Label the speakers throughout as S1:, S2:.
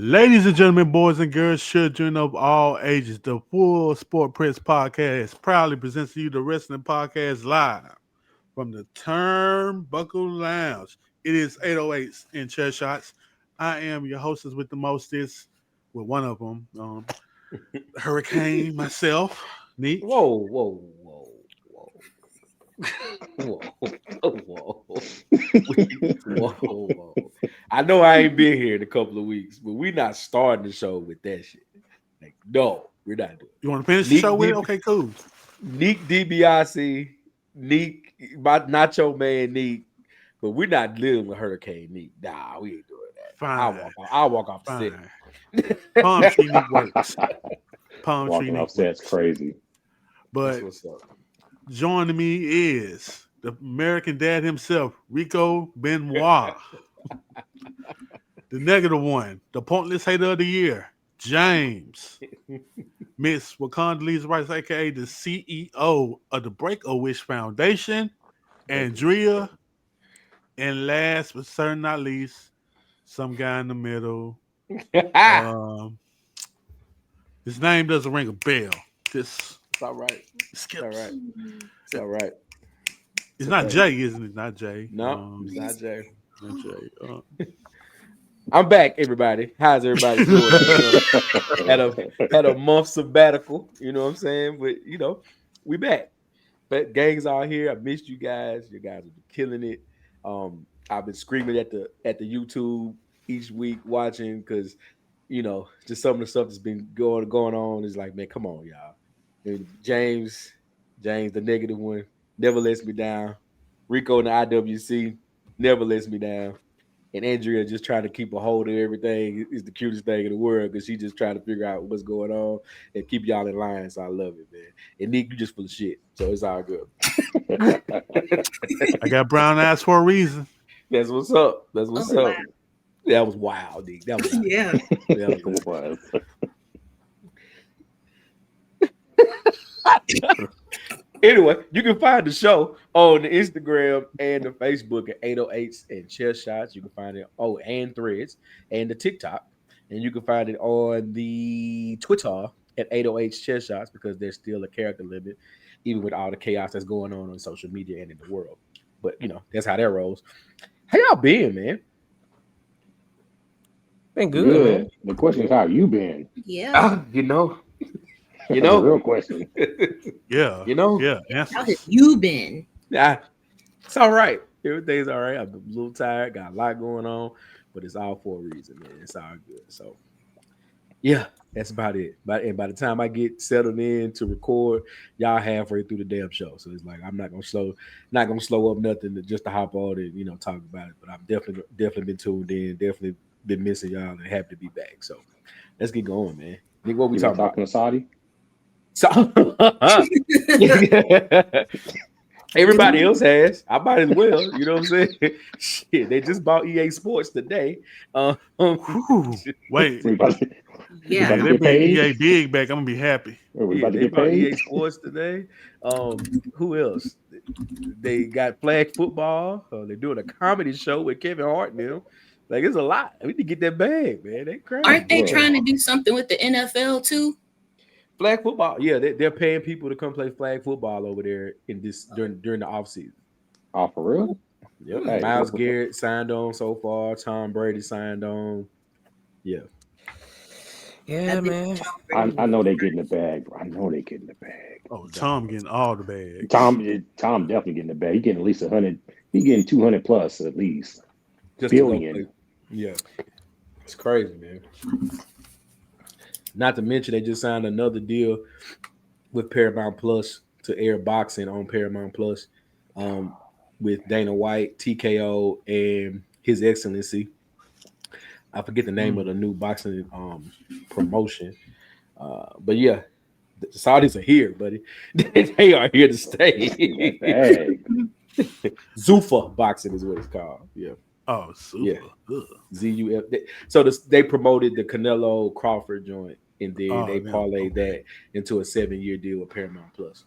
S1: Ladies and gentlemen, boys and girls, children of all ages, the Full Sport Press Podcast proudly presents to you the Wrestling Podcast live from the Turnbuckle Lounge. It is 808s in chair shots. I am your hostess with the mostest, with one of them, Hurricane, myself, Neek.
S2: Whoa, whoa, whoa, whoa, whoa, whoa, whoa, whoa. I know I ain't been here in a couple of weeks, but we're not starting the show with that shit. Like, no, we're not doing
S1: You want to finish the
S2: Neek
S1: show with it?
S2: D-
S1: Okay, cool.
S2: Neek DiBiase, Neek, my Nacho Man Neek, but we're not dealing with Hurricane Neek. Nah, we ain't doing that.
S1: Fine,
S2: I'll walk off the
S1: fine.
S2: set.
S1: Palm tree Neek works. Palm tree
S3: Walking
S1: Neek
S3: off set's
S1: works.
S3: crazy.
S1: But
S2: That's what's up.
S1: joining me is the American dad himself, Rico Benoit. The negative one, the pointless hater of the year, James. Miss Wakanda Rice, aka the CEO of the Break-A-Wish Foundation, Andrea. And last but certainly not least, some guy in the middle. Um, his name doesn't ring a bell. Just
S2: It's all right.
S1: skips.
S2: It's all right. It's all right.
S1: It's not Jay, isn't it? Not Jay.
S2: No, it's not Jay.
S1: Not Jay.
S2: I'm back, everybody. How's everybody doing? Had a month sabbatical, you know what I'm saying? But we back. But gangs are here. I missed you guys. You guys have been killing it. I've been screaming at the YouTube each week watching because just some of the stuff that's been going on is like, man, come on, y'all. And James, the negative one, never lets me down. Rico in the IWC never lets me down. And Andrea just trying to keep a hold of everything is the cutest thing in the world because she just trying to figure out what's going on and keep y'all in line. So I love it, man. And Nick, you just full of shit. So it's all good.
S1: I got brown eyes for a reason.
S2: That's what's up. That's what's up. Wow. That was wild, Nick. That was wild.
S4: Yeah.
S2: That
S3: was.
S2: Anyway, you can find the show on the Instagram and the Facebook at 808s and Chair Shots. You can find it and Threads and the TikTok. And you can find it on the Twitter at 808s Chair Shots because there's still a character limit, even with all the chaos that's going on social media and in the world. But, that's how that rolls. How y'all been, man?
S5: Been good. Man.
S3: The question is, how you been?
S4: Yeah.
S2: You know,
S3: the real question.
S1: Yeah.
S4: Yeah. How have you been?
S2: Yeah, it's all right. Everything's all right. I'm a little tired. Got a lot going on, but it's all for a reason, man. It's all good. So, yeah, that's about it. And by the time I get settled in to record, y'all halfway through the damn show. So it's like I'm not gonna slow up nothing just to hop on and talk about it. But I've definitely been tuned in. Definitely been missing y'all and happy to be back. So let's get going, man. Nick, what we talking about?
S3: To Saudi?
S2: So everybody else has. I might as well. You know what I'm saying? Shit, they just bought EA Sports today.
S1: Wait.
S4: Yeah,
S1: they bring EA big back. I'm gonna be happy.
S2: They bought EA Sports today. Who else? They got flag football. They're doing a comedy show with Kevin Hart now. Like, it's a lot. We need to get that bag, man. They crazy.
S4: Aren't they trying to do something with the NFL too?
S2: Flag football, yeah, they're paying people to come play flag football over there during the off season.
S3: Oh, for real?
S2: Yep. Hey, Myles Garrett signed on so far. Tom Brady signed on. Yeah.
S5: Yeah, man.
S3: I know they're getting the bag, bro. I know they're getting the bag.
S1: Oh, Tom getting all the bag.
S3: Tom definitely getting the bag. He getting at least 100. He getting 200 plus at least.
S2: Just
S3: billion.
S2: Yeah. It's crazy, man. Not to mention they just signed another deal with Paramount Plus to air boxing on Paramount Plus with Dana White, TKO, and His Excellency. I forget the name of the new boxing promotion. But yeah, the Saudis are here, buddy. They are here to stay. Zuffa Boxing is what it's called. Yeah.
S1: Oh, super.
S2: Yeah. ZUF. So they promoted the Canelo Crawford joint, and then they parlayed that into a 7-year deal with Paramount Plus.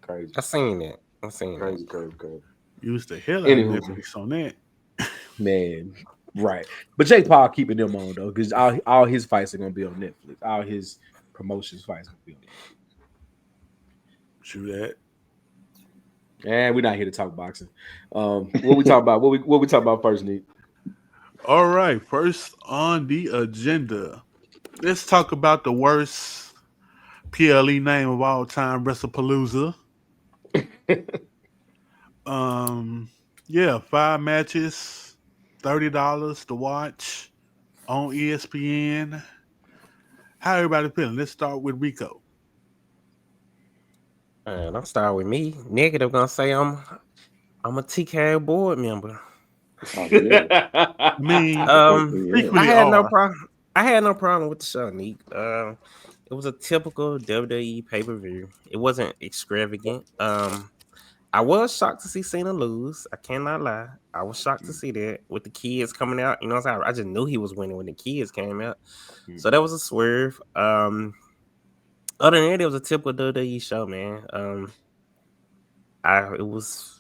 S2: Crazy.
S5: I seen it.
S2: Crazy.
S1: Use the hell out of Netflix on that.
S2: Man, Right. But Jake Paul keeping them on though, because all his fights are gonna be on Netflix. All his promotions fights are gonna be on Netflix.
S1: True that.
S2: And we're not here to talk boxing. What we talk about? What we talk about first, Nick?
S1: All right. First on the agenda, let's talk about the worst PLE name of all time, WrestlePalooza. Yeah, 5 matches, $30 to watch on ESPN. How everybody feeling? Let's start with Rico.
S5: And I'm starting with me. Negative gonna say I'm a TKO board member.
S3: Oh, yeah.
S1: I mean,
S3: Yeah.
S5: I had no
S1: are.
S5: problem. I had no problem with the show, Neek. It was a typical WWE pay-per-view. It wasn't extravagant. I was shocked to see Cena lose. I cannot lie. I was shocked to see that with the kids coming out. You know what I'm saying? I just knew he was winning when the kids came out. So that was a swerve. Other than that, it was a typical WWE show, man. It was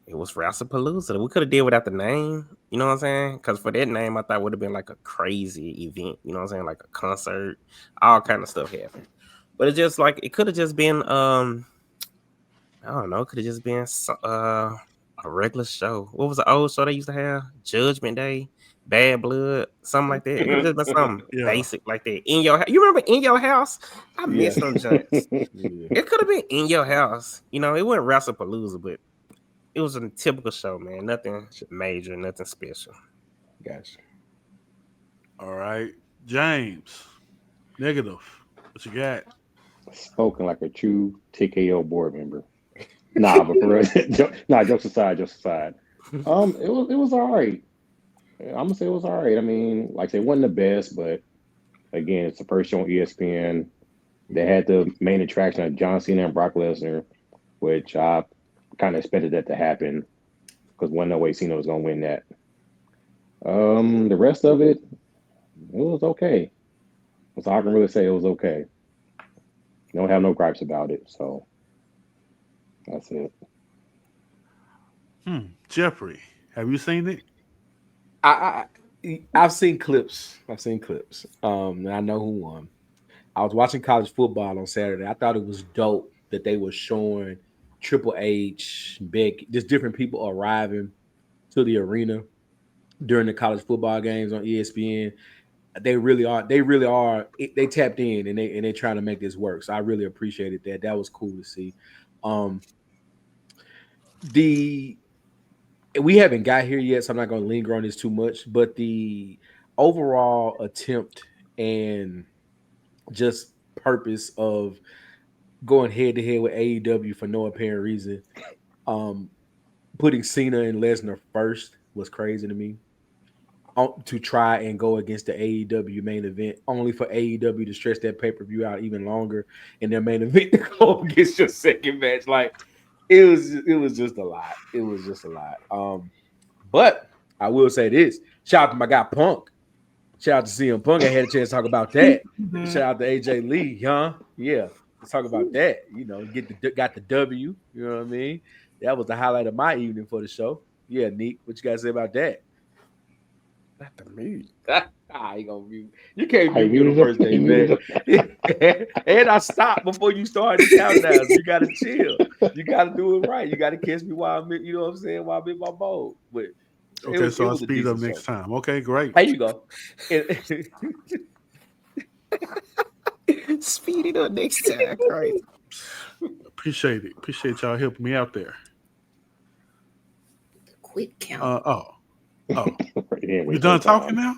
S5: WrestlePalooza. We could have did without the name, you know what I'm saying? Because for that name, I thought would have been like a crazy event, you know what I'm saying? Like a concert, all kind of stuff happened. But it just like it could have just been I don't know, it could have just been a regular show. What was the old show they used to have? Judgment Day, Bad Blood, something like that. It could have just been something basic like that. You remember In Your House? I missed them joints. It could have been In Your House. You know, it wasn't WrestlePalooza, but it was a typical show, man. Nothing major, nothing special.
S2: Gotcha.
S1: All right. James, negative. What you got?
S3: Spoken like a true TKO board member. Nah, but for real, jokes aside. It was all right. I'm gonna say it was all right. I mean, like I said, it wasn't the best, but again, it's the first show on ESPN. They had the main attraction of John Cena and Brock Lesnar, which I kind of expected that to happen because wasn't no way Cena was gonna win that. The rest of it was okay. So I can really say it was okay. Don't have no gripes about it, so that's it.
S1: Jeffrey, have you seen it?
S2: I've seen clips. And I know who won. I was watching college football on Saturday. I thought it was dope that they were showing Triple H, Becky, just different people arriving to the arena during the college football games on ESPN. They really are. They tapped in and they're trying to make this work. So I really appreciated that. That was cool to see. We haven't got here yet, so I'm not going to linger on this too much. But the overall attempt and just purpose of going head to head with AEW for no apparent reason, putting Cena and Lesnar first was crazy to me. To try and go against the AEW main event, only for AEW to stretch that pay-per-view out even longer, and their main event to go against your second match. Like it was just a lot. It was just a lot. But I will say this: shout out to my guy Punk. Shout out to CM Punk. I had a chance to talk about that. Shout out to AJ Lee, huh? Yeah, let's talk about that. You know, got the W. You know what I mean? That was the highlight of my evening for the show. Yeah, Nick, what you guys say about that?
S5: Not the mood.
S2: You can't mute me the first day, man. And I stopped before you started the countdown. You gotta chill. You gotta do it right. You gotta catch me while I'm, you know what I'm saying, while I'm in my mode. But
S1: Okay, so I'll speed up next time. Okay, great.
S2: There you go.
S5: Speed it up next time. Right.
S1: Appreciate it. Appreciate y'all helping me out there.
S4: Quick count.
S1: You done talking now?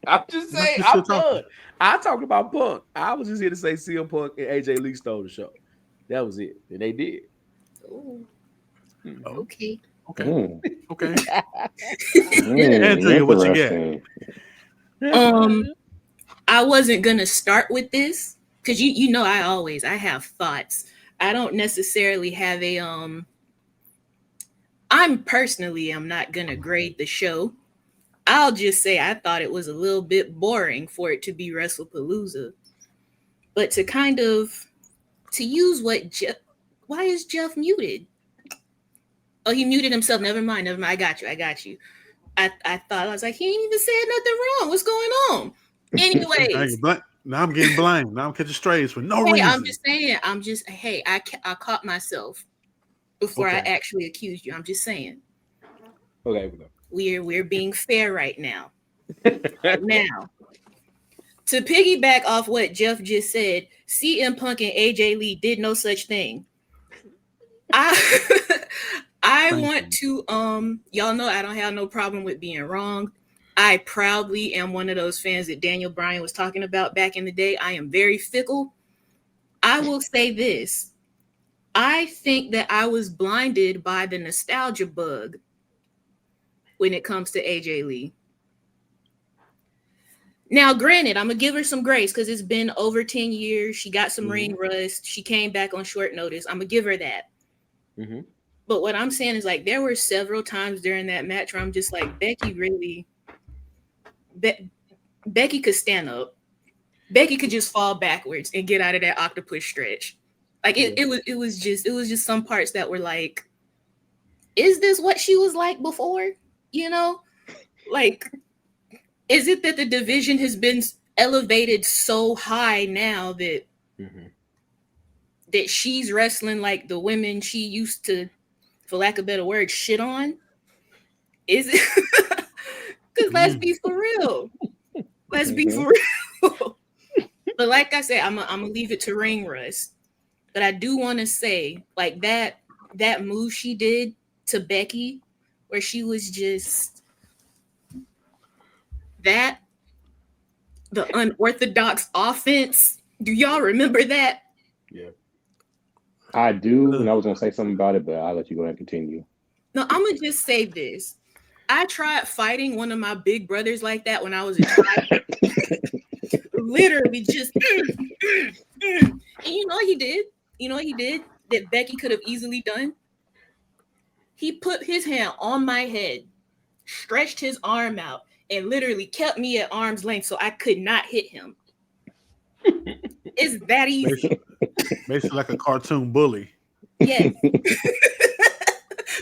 S2: I'm just saying, I'm done. I talked about Punk. I was just here to say CM Punk and AJ Lee stole the show. That was it. And they did.
S4: Oh. Okay.
S1: Okay. Andrea, what you
S4: got? I wasn't gonna start with this because you know I have thoughts. I don't necessarily have a I'm not gonna grade the show. I'll just say I thought it was a little bit boring for it to be WrestlePalooza. But to use why is Jeff muted? Oh, he muted himself. Never mind. I got you. I thought, I was like, he ain't even said nothing wrong. What's going on?
S1: Now,
S4: Anyways,
S1: now I'm getting blamed. Now I'm catching strays for no
S4: hey,
S1: reason.
S4: I'm just saying. Hey, I caught myself before I
S2: Okay.
S4: actually accused you. I'm just saying.
S2: Okay.
S4: We're being fair right now. Now, to piggyback off what Jeff just said, CM Punk and AJ Lee did no such thing. I
S1: Thank
S4: want to y'all know I don't have no problem with being wrong. I proudly am one of those fans that Daniel Bryan was talking about back in the day. I am very fickle. I will say this. I think that I was blinded by the nostalgia bug when it comes to AJ Lee. Now, granted, I'm gonna give her some grace because it's been over 10 years. She got some ring rust. She came back on short notice. I'm gonna give her that.
S2: Mm-hmm.
S4: But what I'm saying is, like, there were several times during that match where I'm just like, Becky really, Becky could stand up. Becky could just fall backwards and get out of that octopus stretch. Like it was just some parts that were like, is this what she was like before? You know, like, is it that the division has been elevated so high now that that she's wrestling like the women she used to, for lack of a better word, shit on? Is it? Because let's be for real. Let's be for real. But like I said, I'm gonna leave it to ring rust. But I do want to say, like, that move she did to Becky, where she was just the unorthodox offense. Do y'all remember that?
S2: Yeah.
S3: I do, and I was gonna say something about it, but I'll let you go ahead and continue.
S4: No, I'm gonna just say this. I tried fighting one of my big brothers like that when I was a child. Literally just and you know what he did? You know what he did that Becky could have easily done? He put his hand on my head, stretched his arm out, and literally kept me at arm's length so I could not hit him. It's that easy.
S1: Basically like a cartoon bully.
S4: Yes.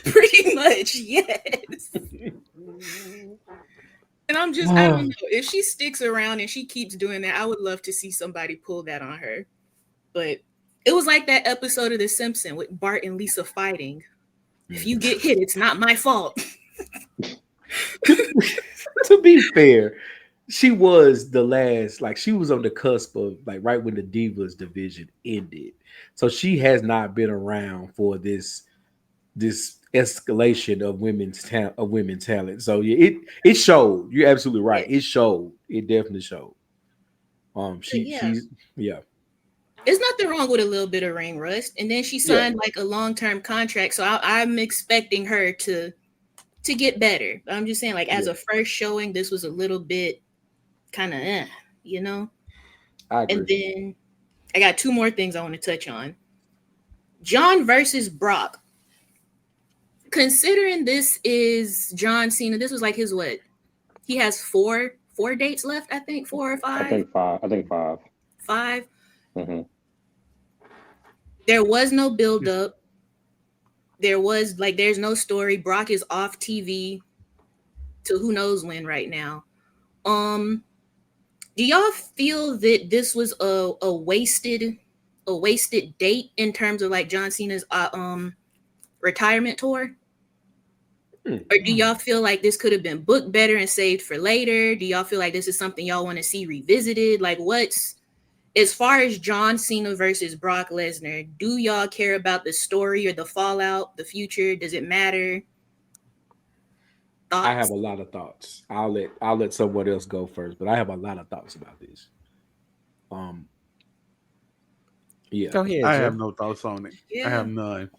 S4: Pretty much, yes. And I'm just, I don't know. If she sticks around and she keeps doing that, I would love to see somebody pull that on her. But it was like that episode of The Simpsons with Bart and Lisa fighting. If you get hit, it's not my fault.
S2: To be fair, she was the last, like, she was on the cusp of, like, right when the Divas division ended. So she has not been around for this escalation of women's talent. So yeah, it showed. You're absolutely right. It showed. It definitely showed. She's
S4: There's nothing wrong with a little bit of ring rust. And then she signed like a long-term contract. So I'm expecting her to get better. But I'm just saying, like, as a first showing, this was a little bit kind of, you know?
S2: I agree.
S4: And then I got two more things I want to touch on. John versus Brock. Considering this is John Cena, this was like his what? He has four dates left, I think, 4 or 5.
S3: I think 5.
S4: 5.
S3: Mm-hmm.
S4: There was no build-up. There's no story. Brock is off TV to who knows when right now. Do y'all feel that this was a wasted date in terms of like John Cena's retirement tour? Or do y'all feel like this could have been booked better and saved for later? Do y'all feel like this is something y'all want to see revisited? Like, as far as John Cena versus Brock Lesnar, do y'all care about the story or the fallout, the future? Does it matter? Thoughts?
S2: I have a lot of thoughts. I'll let someone else go first, but I have a lot of thoughts about this. Yeah.
S5: Go ahead,
S1: I
S5: Jeff.
S1: have no thoughts on it.
S4: Yeah.
S1: I have none.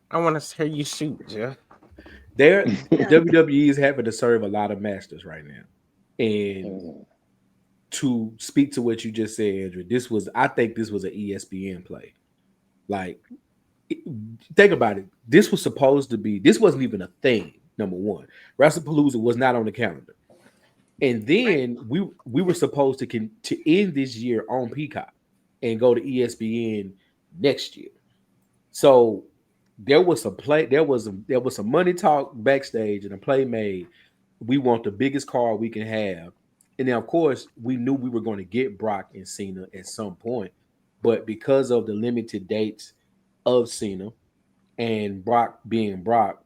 S5: I want to hear you shoot, Jeff.
S2: WWE is having to serve a lot of masters right now. And to speak to what you just said, Andrew, I think this was an ESPN play. Like, think about it. This wasn't even a thing, number one. WrestlePalooza was not on the calendar. And then we were supposed to end this year on Peacock and go to ESPN next year. So there was some money talk backstage and a play made we want the biggest card we can have. And then, of course, we knew we were going to get Brock and Cena at some point. But because of the limited dates of Cena and Brock being Brock,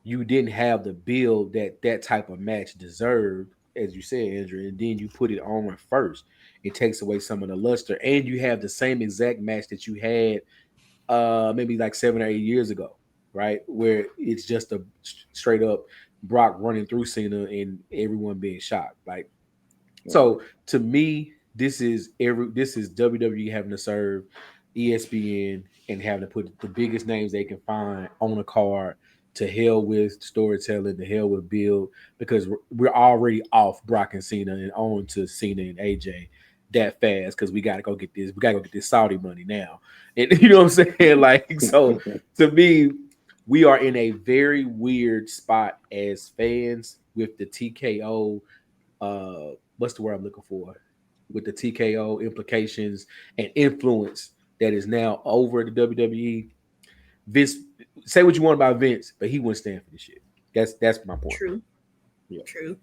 S2: you didn't have the build that type of match deserved, as you said, Andrew. And then you put it on first. It takes away some of the luster. And you have the same exact match that you had maybe like 7 or 8 years ago, right? Where it's just a straight up Brock running through Cena and everyone being shocked. Like, so to me, this is WWE having to serve ESPN and having to put the biggest names they can find on a card. To hell with storytelling, to hell with build, because we're already off Brock and Cena and on to Cena and AJ that fast because we got to go get this. We got to go get this Saudi money now. And you know what I'm saying? Like, so to me, we are in a very weird spot as fans with the TKO. What's the word I'm looking for? With the TKO implications and influence that is now over the WWE. Vince, say what you want about Vince, but he wouldn't stand for this shit. That's my point.
S4: True.
S2: Yeah.
S4: True.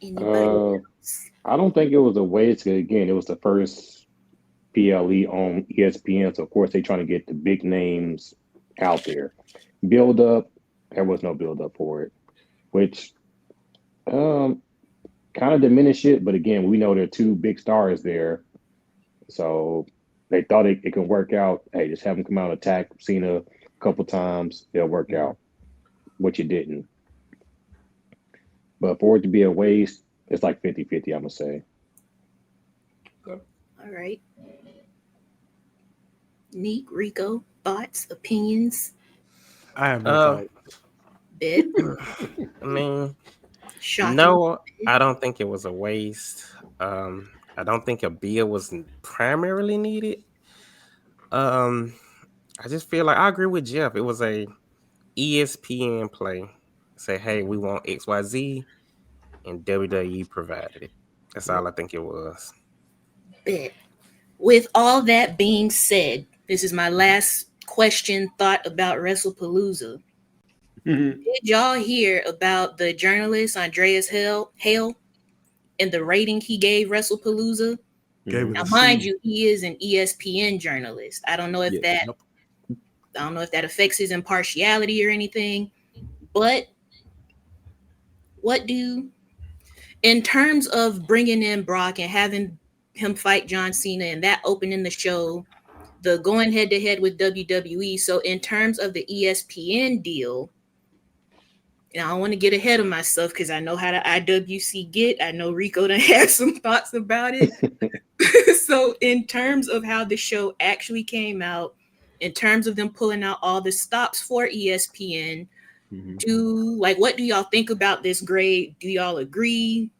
S4: Anybody else?
S3: I don't think it was a waste. Again, it was the first PLE on ESPN, so of course they're trying to get the big names out there. Build up, there was no build up for it, which kind of diminished it. But again, we know there are two big stars there, so they thought it could work out. Hey, just have them come out and attack Cena a couple times, it'll work out, which it didn't. But for it to be a waste, it's like 50-50, I'm going to say.
S4: All right. Neek, Rico, thoughts, opinions?
S1: I have no thoughts.
S4: Bet.
S5: I mean,
S4: Shocking.
S5: no, I don't think it was a waste. I don't think a beer was primarily needed. I just feel like I agree with Jeff. It was a ESPN play. Say, hey, we want XYZ, and WWE provided it. That's all I think it was.
S4: Bet. With all that being said, this is my last question, thought about WrestlePalooza.
S2: Mm-hmm.
S4: Did y'all hear about the journalist Andreas Hale and the rating he gave WrestlePalooza?
S1: Gave it
S4: Now,
S1: a
S4: mind
S1: C.
S4: you, he is an ESPN journalist. I don't know if that affects his impartiality or anything, but in terms of bringing in Brock and having him fight John Cena and that opening the show, the going head to head with WWE. So in terms of the ESPN deal, and I don't want to get ahead of myself because I know how the IWC get. I know Rico done have some thoughts about it. So in terms of how the show actually came out, in terms of them pulling out all the stops for ESPN, what do y'all think about this grade? Do y'all agree?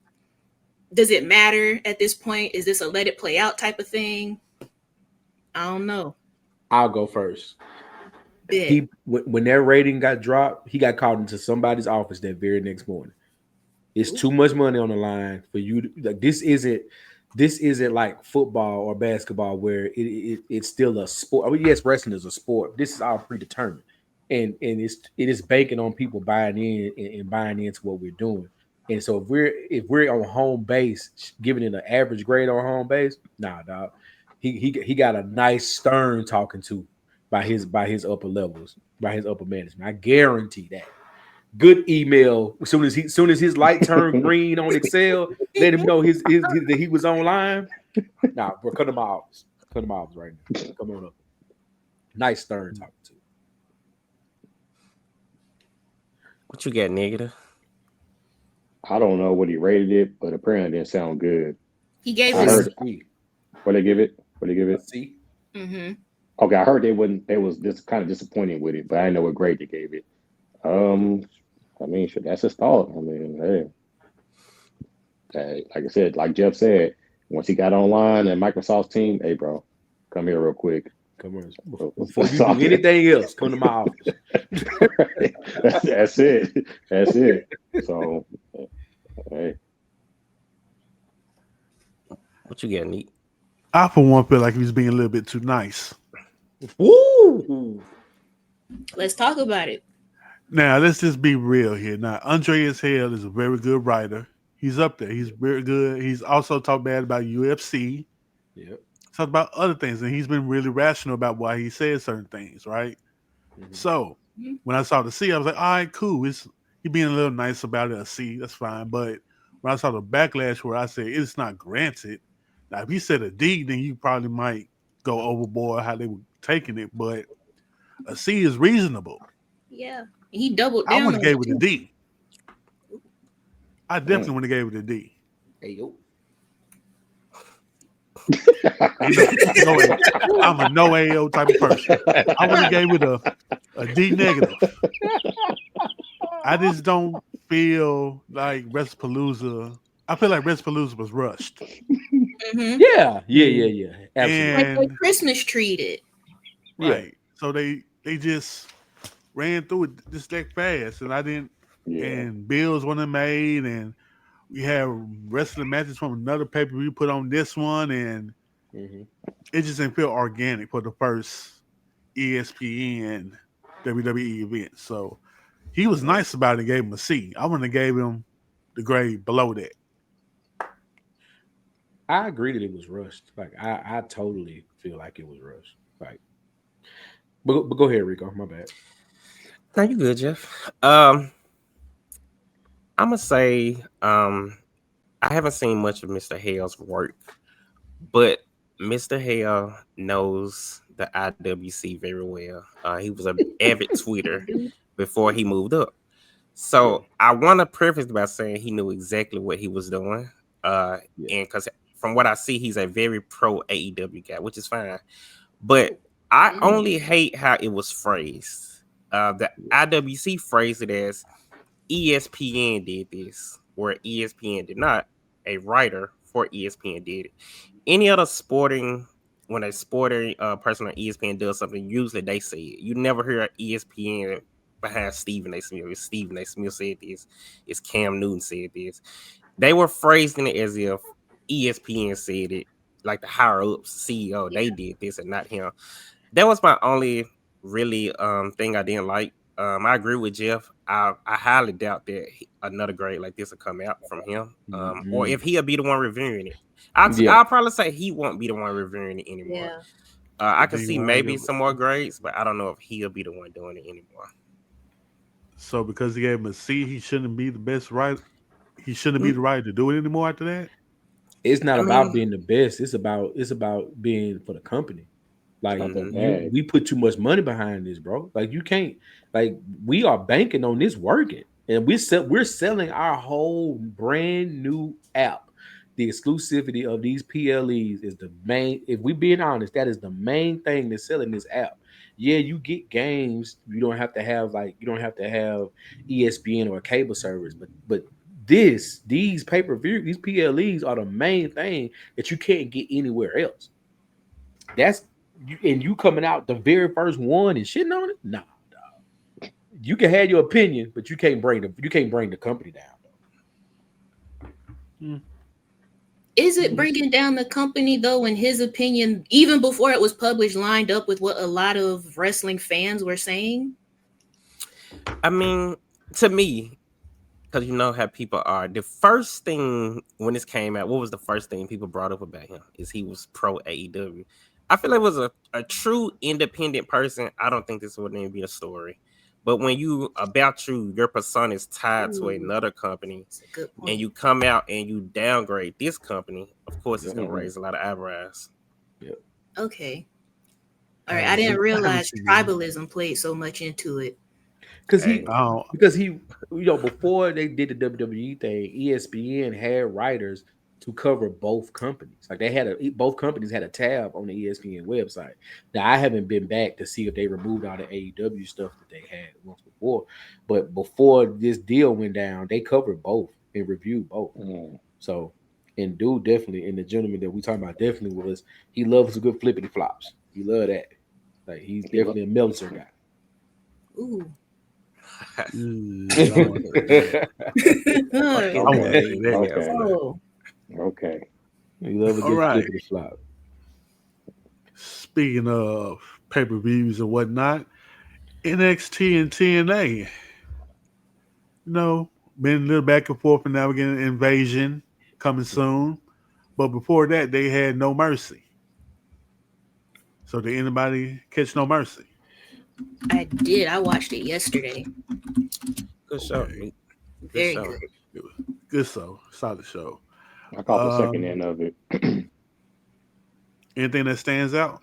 S4: Does it matter at this point? Is this a let it play out type of thing? I don't know.
S2: I'll go first.
S4: Bet.
S2: When their rating got dropped, he got called into somebody's office that very next morning. It's too much money on the line for you to, like, this isn't like football or basketball where it's still a sport. I mean, yes, wrestling is a sport. This is all predetermined. And it is banking on people buying in and buying into what we're doing. And so if we're on home base, giving it an average grade on home base, nah, dog. He got a nice stern talking to by his upper levels, by his upper management. I guarantee that. Good email as soon as his light turned green on Excel, let him know that he was online. Nah, bro, come to my office. Come to my office right now. Come on up. Nice stern talking to.
S5: What you got, negative?
S3: I don't know what he rated it, but apparently it didn't sound good.
S4: He gave
S3: I
S4: us
S3: heard what they give it. What they give it?
S2: C.
S4: Mm-hmm.
S3: Okay, I heard they was just kind of disappointed with it, but I didn't know what grade they gave it. I mean, shit, that's his thought. I mean, hey, like I said, like Jeff said, once he got online and Microsoft's team, hey, bro, come here real quick.
S2: Come on. Before you do anything else, come to my office.
S3: That's it. That's it. So, hey.
S5: What you got, Neat?
S1: I, for one, feel like he was being a little bit too nice.
S2: Woo!
S4: Let's talk about it.
S1: Now let's just be real here. Now Andreas Hale is a very good writer. He's up there. He's very good. He's also talked bad about UFC.
S2: Yep.
S1: Talked about other things, and he's been really rational about why he says certain things, right?
S2: Mhm.
S1: So when I saw the C, I was like, all right, cool. He being a little nice about it, a C, that's fine. But when I saw the backlash where I said it's not granted, now if he said a D, then you probably might go overboard how they were taking it. But a C is reasonable.
S4: Yeah. He doubled
S1: I
S4: down
S1: would
S4: on
S1: have gave
S4: it
S1: it a
S4: too.
S1: D. I definitely would have gave it a D.
S2: Hey yo.
S1: I'm a no AO type of person. I would have gave it a D negative. I just don't feel like Wrestlepalooza. I feel like Wrestlepalooza was rushed.
S4: Mhm.
S2: Yeah. Absolutely.
S4: Like they
S1: And
S4: Christmas treated.
S2: Yeah.
S1: right. So they just ran through it just that fast. And I didn't
S3: Yeah.
S1: and bills wasn't made and we had wrestling matches from another paper we put on this one and
S2: Mhm.
S1: it just didn't feel organic for the first ESPN WWE event. So he was nice about it and gave him a C. I wouldn't have gave him the grade below that.
S2: I agree that it was rushed. Like I totally feel like it was rushed. Like, but go ahead, Rico. My bad.
S5: No, you good, Jeff. I'm gonna say I haven't seen much of Mr. Hale's work, but Mr. Hale knows the IWC very well. He was an avid tweeter before he moved up. So I want to preface by saying he knew exactly what he was doing. And because from what I see, he's a very pro AEW guy, which is fine. But I only hate how it was phrased. The IWC phrased it as ESPN did this, where ESPN did not. A writer for ESPN did it. Any other when a sporting person on ESPN does something, usually they say it. You never hear ESPN behind Stephen A. Smith. It's Stephen A. Smith said this. It's Cam Newton said this. They were phrasing it as if ESPN said it, like the higher ups, CEO, they did this and not him. That was my only really thing I didn't like. I agree with Jeff. I highly doubt that another grade like this will come out from him. Or if he'll be the one reviewing it. I'll probably say he won't be the one reviewing it anymore.
S4: Yeah.
S5: I can see maybe some more grades, but I don't know if he'll be the one doing it anymore.
S1: So because he gave him a C, he shouldn't be the best writer. He shouldn't be the writer to do it anymore after that.
S2: It's not about being the best. It's about being for the company. Like we put too much money behind this, bro. Like you can't. Like we are banking on this working, and we're selling our whole brand new app. The exclusivity of these PLEs is the main. If we being honest, that is the main thing that's selling this app. Yeah, you get games. You don't have to have ESPN or a cable service, but these pay-per-view, these PLEs are the main thing that you can't get anywhere else. That's you coming out the very first one and shitting on it. Nah, dog. You can have your opinion, but you can't bring the company down.
S4: Is it bringing down the company though? In his opinion, even before it was published, lined up with what a lot of wrestling fans were saying?
S5: I mean, to me, because you know how people are. The first thing when this came out, what was the first thing people brought up about him? Is he was pro AEW. I feel like it was a true independent person. I don't think this would even be a story. But when your persona is tied to another company, and you come out and you downgrade this company, of course it's going to raise a lot of eyebrows.
S2: Yeah.
S4: Okay. All right. I didn't realize tribalism played so much into it.
S2: Because he, before they did the WWE thing, ESPN had writers to cover both companies. Like both companies had a tab on the ESPN website. Now I haven't been back to see if they removed all the AEW stuff that they had once before, but before this deal went down, they covered both and reviewed both. So, and dude definitely, and the gentleman that we talking about definitely he loves a good flippity flops. He loved that. Like he's definitely a Meltzer guy.
S4: Ooh.
S3: Okay.
S2: You love a good flippity flop.
S1: Speaking of pay-per-views and whatnot, NXT and TNA been a little back and forth, and now we're getting Invasion coming soon. But before that, they had No Mercy. So did anybody catch No Mercy?
S4: I did. I watched it yesterday.
S5: Good show.
S1: Okay.
S5: Meek.
S4: Very
S5: show.
S4: good.
S1: Good show. Solid show.
S3: I caught the second end of it.
S1: Anything that stands out?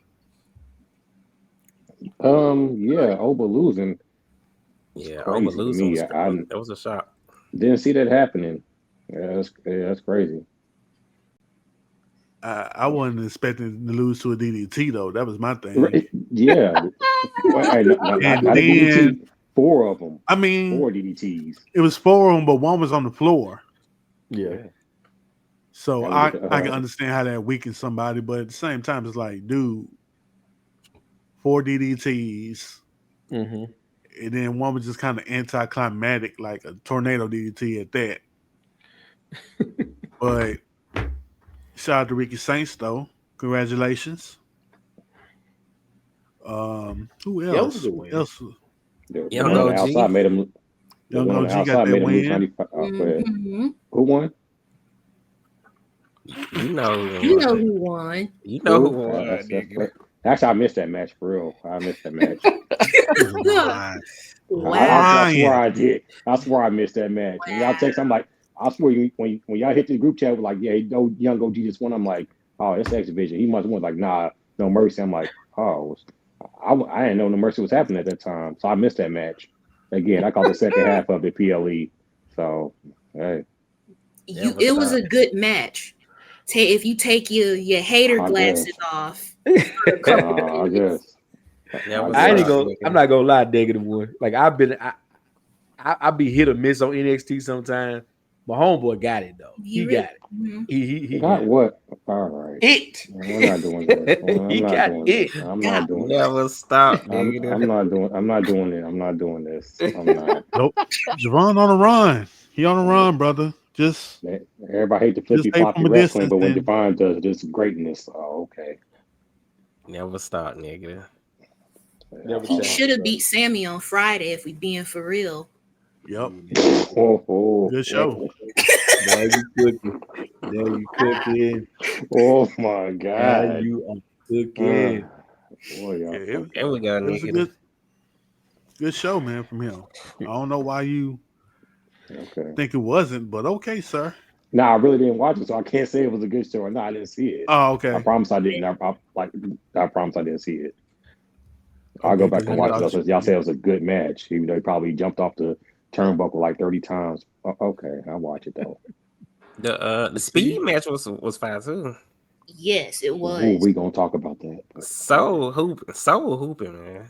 S3: Yeah, Oba losing.
S5: Yeah,
S3: Crazy
S5: Oba
S3: to
S5: losing
S3: me.
S5: was,
S3: I
S5: that was a shock.
S3: didn't see that happening. Yeah, that's crazy.
S1: I wasn't expecting to lose to a DDT though. That was my thing.
S3: Right, yeah. Well, hey, not
S1: And
S3: a DDT.
S1: then-
S3: 4 of them.
S1: I mean,
S3: 4 DDTs.
S1: it was 4 of them, but one was on the floor.
S2: Yeah.
S1: So
S3: That
S1: I
S3: was-
S1: can understand how that weakens somebody, but at the same time, it's like, dude, 4 DDTs,
S2: Mm-hmm.
S1: and then one was just kind of anticlimactic, like a tornado DDT at that. But shout out to Ricky Saints though. Congratulations. Who
S2: That
S1: else?
S2: was a win.
S1: Who else?
S3: The
S5: Young
S3: one on the
S5: OG.
S3: outside made him. The
S1: Young
S3: one on the
S1: OG got
S3: outside
S1: that
S3: made him lose
S1: win.
S3: 95. Go ahead.
S4: Mhm.
S3: Who won?
S5: You know,
S4: You know who won.
S5: You know who
S3: Who?
S5: won,
S3: That's-
S5: nigga.
S3: Actually, I missed that match for real. I missed that match.
S1: Wow.
S4: Wow.
S3: I swear I did. I swear I missed that match. When y'all text, I'm like, I swear when y'all hit the group chat, like, yeah, Young OG just won. I'm like, oh, it's X Division. He must have won. Like, nah, No Mercy. I'm like, oh, I didn't know No Mercy was happening at that time, so I missed that match. Again, I caught the second half of the PLE. So, hey,
S4: It was a good match. If you take your hater
S3: I
S4: glasses
S3: guess.
S4: off. For a couple
S3: I
S4: minutes.
S3: guess.
S5: Yeah,
S3: I
S5: was
S2: I ain't
S3: guess.
S2: gonna. I'm not gonna lie, negative one. Like I be hit or miss on NXT sometimes. My homeboy got it though. He got it.
S4: Mhm.
S2: He
S3: Got what? All right.
S2: it.
S3: We're not doing this.
S2: He got it.
S3: I'm not doing it.
S5: Never stop,
S3: I'm
S5: nigga.
S3: not doing it. I'm not doing this. I'm not.
S1: Nope. Javon on a run. He on a run, brother. Just
S3: Everybody hate the flippy
S1: stay
S3: floppy
S1: from a
S3: wrestling,
S1: distance,
S3: but when
S1: then.
S3: Devon does this greatness, oh, okay.
S5: Never stop, nigga.
S2: Never
S4: He
S2: change,
S4: should have
S2: bro.
S4: beat Sammy on Friday if we being for real.
S1: yep.
S3: Oh,
S1: Good show.
S2: Now you cooking. Now you cooking.
S3: Oh my
S2: Now
S3: God.
S2: you are cooking.
S3: Boy, y'all
S1: Yeah,
S3: fucking-
S5: And we got
S1: It was a
S5: nigga.
S1: good show, man, from him. I don't know why you
S3: okay.
S1: think it wasn't, but okay, sir.
S3: Nah, I really didn't watch it, so I can't say it was a good show or not. I didn't see it.
S1: Oh,
S3: I
S1: okay.
S3: promise I didn't. I promise I didn't see it. I'll go
S1: Okay,
S3: back
S1: good.
S3: and watch
S1: I
S3: it.
S1: thought
S3: Since y'all said it was a good match, even though he probably jumped off the turnbuckle like 30 times. Okay, I'll watch it though.
S5: The speed match was fine too.
S4: Yes, it was.
S3: Ooh, we gonna talk about that.
S5: So hooping, man.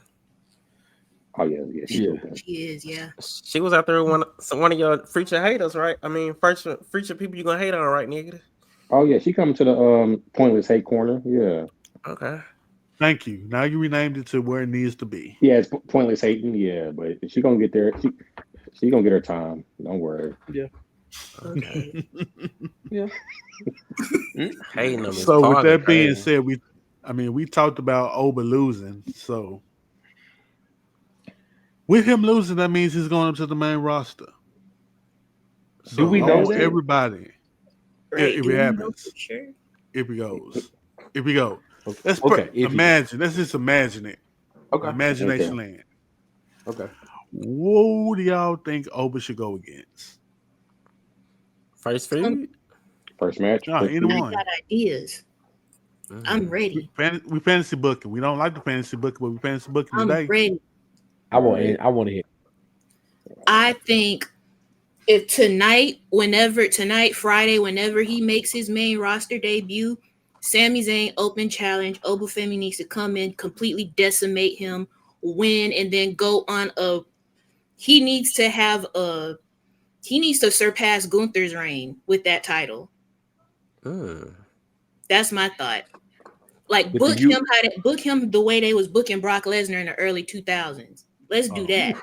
S3: Oh yeah, she
S2: Yeah.
S3: did that.
S4: She is, yeah.
S5: She was out there with one of your feature haters, right? I mean, feature people you gonna hate on, right, nigga?
S3: Oh yeah, she coming to the pointless hate corner. Yeah,
S5: Okay.
S1: Thank you. Now you renamed it to where it needs to be.
S3: yeah, it's pointless hating. Yeah, but she gonna get there. She gonna get her time. Don't worry.
S5: Okay.
S2: Yeah.
S5: Hating them is
S1: So with
S5: part
S1: that
S5: of
S1: being
S5: crazy.
S1: said, we talked about Oba losing. So with him losing, that means he's going up to the main roster. So
S2: Do we
S3: know
S1: almost
S3: that?
S1: everybody,
S4: Right.
S1: if
S4: Do
S1: it
S4: you know
S1: happens,
S4: for sure?
S1: if he goes, if he goes, let's
S2: Okay, if he-
S1: imagine. Let's just imagine it.
S2: Okay.
S1: Imagination land.
S2: Okay.
S1: Who do y'all think Oba should go against?
S5: First feud.
S3: First match.
S1: No,
S3: first
S1: either
S3: feud.
S1: one.
S4: I got ideas. I'm ready.
S1: We fantasy booking. We don't like the fantasy booking, but we fantasy booking
S4: I'm
S1: today.
S4: ready.
S2: I want to hit.
S4: I think if tonight, Friday, whenever he makes his main roster debut, Sami Zayn open challenge, Obafemi needs to come in, completely decimate him, win, and then go on he needs to surpass Gunther's reign with that title. That's my thought. Like
S2: With
S4: book him the way they was booking Brock Lesnar in the early 2000s. Let's do that.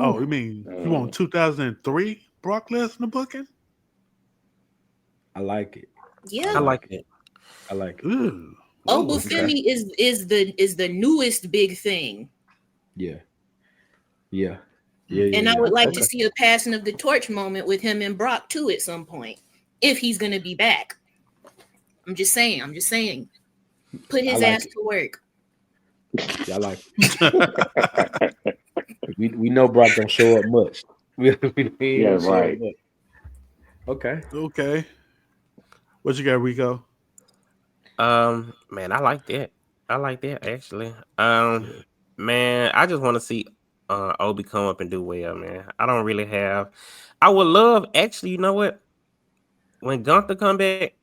S1: Oh, you mean you want 2003 Brock Lesnar booking?
S2: I like it.
S4: Yeah.
S5: I like it.
S2: I like it.
S1: Ooh.
S4: Obafemi is the newest big thing.
S2: Yeah. Yeah.
S4: And I would like to
S2: Okay.
S4: see a passing of the torch moment with him and Brock too at some point, if he's gonna be back. I'm just saying. Put his
S2: like
S4: ass
S2: it.
S4: to work.
S2: Yeah, I like it. We know Brock don't show up much. He
S3: Yeah,
S2: don't show up
S3: right.
S2: much. Okay.
S1: Okay. What you got, Rico?
S5: Man, I like that. I like that actually. Man, I just want to see Obi come up and do well, man. I don't really have. I would love actually. You know what? When Gunther come back,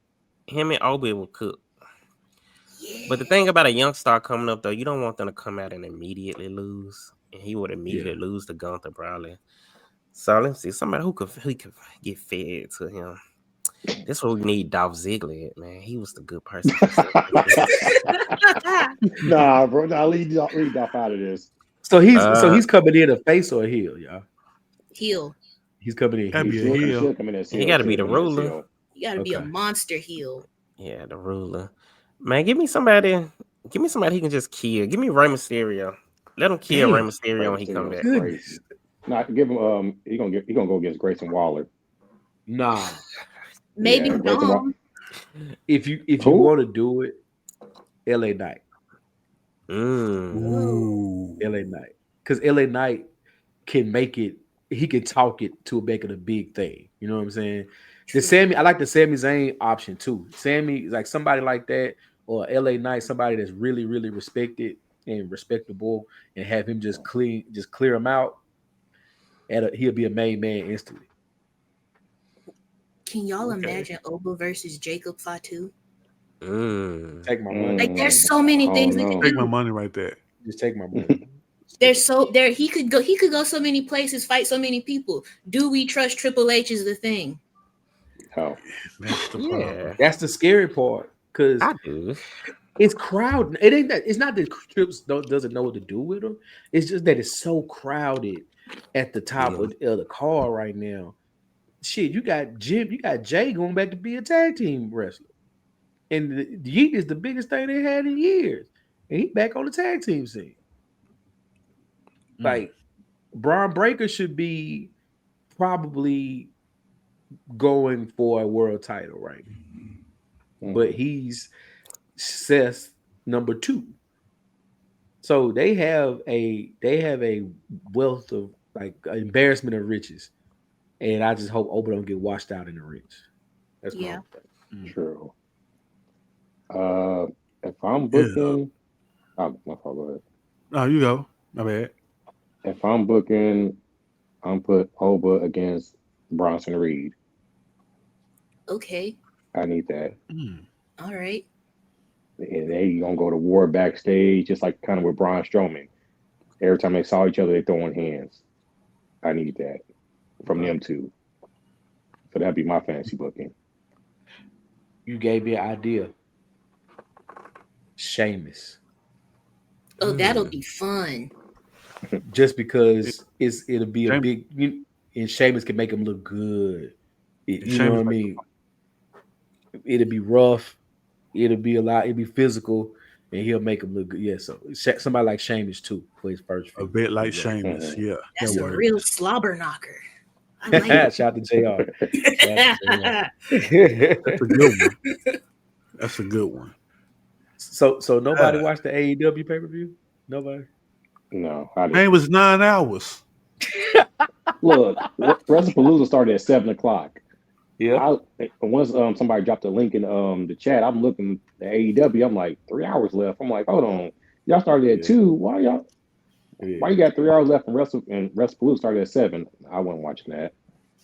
S5: him and Obi will cook. But the thing about a young star coming up though, you don't want them to come out and immediately lose, and he would immediately lose to Gunther probably. So let's see somebody who could get fed to him. That's what we need Dolph Ziggler at, man. He was the good person.
S3: Nah, bro. Nah, lead off out of this.
S2: So he's coming in a face or a heel, y'all.
S4: Heel.
S2: He's coming in
S1: That'd
S2: heel.
S1: be a
S3: He
S1: heel.
S3: should come in as
S5: He
S3: heel.
S5: gotta be
S3: Should
S5: the
S3: come in as
S5: ruler.
S3: heel.
S4: You gotta be a
S2: Okay.
S4: monster heel.
S5: Yeah, the ruler. Man, give me somebody. Give me somebody he can just kill. Give me Rey Mysterio. Let him kill Rey
S2: Damn.
S5: Mysterio when he come back.
S2: Goodness.
S3: Nah, give him. He gonna go against Grayson Waller.
S2: Nah.
S4: Maybe
S3: Yeah, Grayson
S4: Dom.
S2: If you
S3: Who?
S2: want to do it, LA Knight.
S5: Mm.
S2: LA Knight. Because LA Knight can make it, he can talk it to make it a big thing. You know what I'm saying? I like the Sami Zayn option too. Sammy is like somebody like that, or LA Knight, somebody that's really, really respected and respectable, and have him just clear him out. He'll be a main man instantly.
S4: Can y'all
S2: Okay.
S4: imagine Oba versus Jacob Fatu?
S5: Mm.
S2: Take my money.
S4: Like, there's so many
S3: Oh,
S4: things we
S3: no.
S4: can
S1: Take my
S4: do.
S1: money right there.
S2: Just take my money.
S4: He could go so many places, fight so many people. Do we trust Triple H is the thing?
S3: Oh,
S1: That's the
S5: Yeah,
S1: problem.
S2: That's the scary part, because
S5: I do.
S2: it's crowded. It ain't that. It's not that Trips doesn't know what to do with them. It's just that it's so crowded at the top of the car right now. Shit, you got Jay going back to be a tag team wrestler, and the Yeet is the biggest thing they had in years, and he back on the tag team scene. Like Braun Breaker should be probably going for a world title right now, but he's Seth number 2. So they have a wealth of like embarrassment of riches, and I just hope Oba don't get washed out in the rich. That's my
S4: Yeah.
S2: thing.
S3: true. If I'm booking, my fault. Go ahead.
S1: Oh, you go. My bad.
S3: If I'm booking, I'm put Oba against Bronson Reed.
S4: Okay.
S3: I need that.
S4: All right.
S3: And they gonna go to war backstage, just like kind of with Braun Strowman. Every time they saw each other, they throwing hands. I need that from them two. So that'd be my fantasy booking.
S2: You gave me an idea. Sheamus.
S4: Oh, that'll be fun.
S2: Just because it'll be a
S1: Sheamus.
S2: big, and Sheamus can make him look good. You know
S1: Sheamus
S2: what I mean? It'll be rough. It'll be it'll be physical, and he'll make him look good. Yeah, so somebody like Sheamus too for his first
S1: A
S2: feud.
S1: bit like
S2: Yeah.
S1: Sheamus. Yeah.
S4: That's
S1: that
S4: a
S1: works.
S4: real slobber knocker. I like it.
S2: Shout out to JR.
S1: That's a good one. That's a good one.
S2: So nobody watched the AEW pay-per-view? Nobody?
S3: No, I
S1: Man,
S3: didn't.
S1: it was 9 hours.
S3: Look, WrestlePalooza started at 7:00.
S2: Yeah.
S3: Once somebody dropped a link in the chat, I'm looking at AEW. I'm like 3 hours left. I'm like, hold on, y'all started at 2. Why you got 3 hours left? And WrestlePalooza started at 7. I wasn't watching that.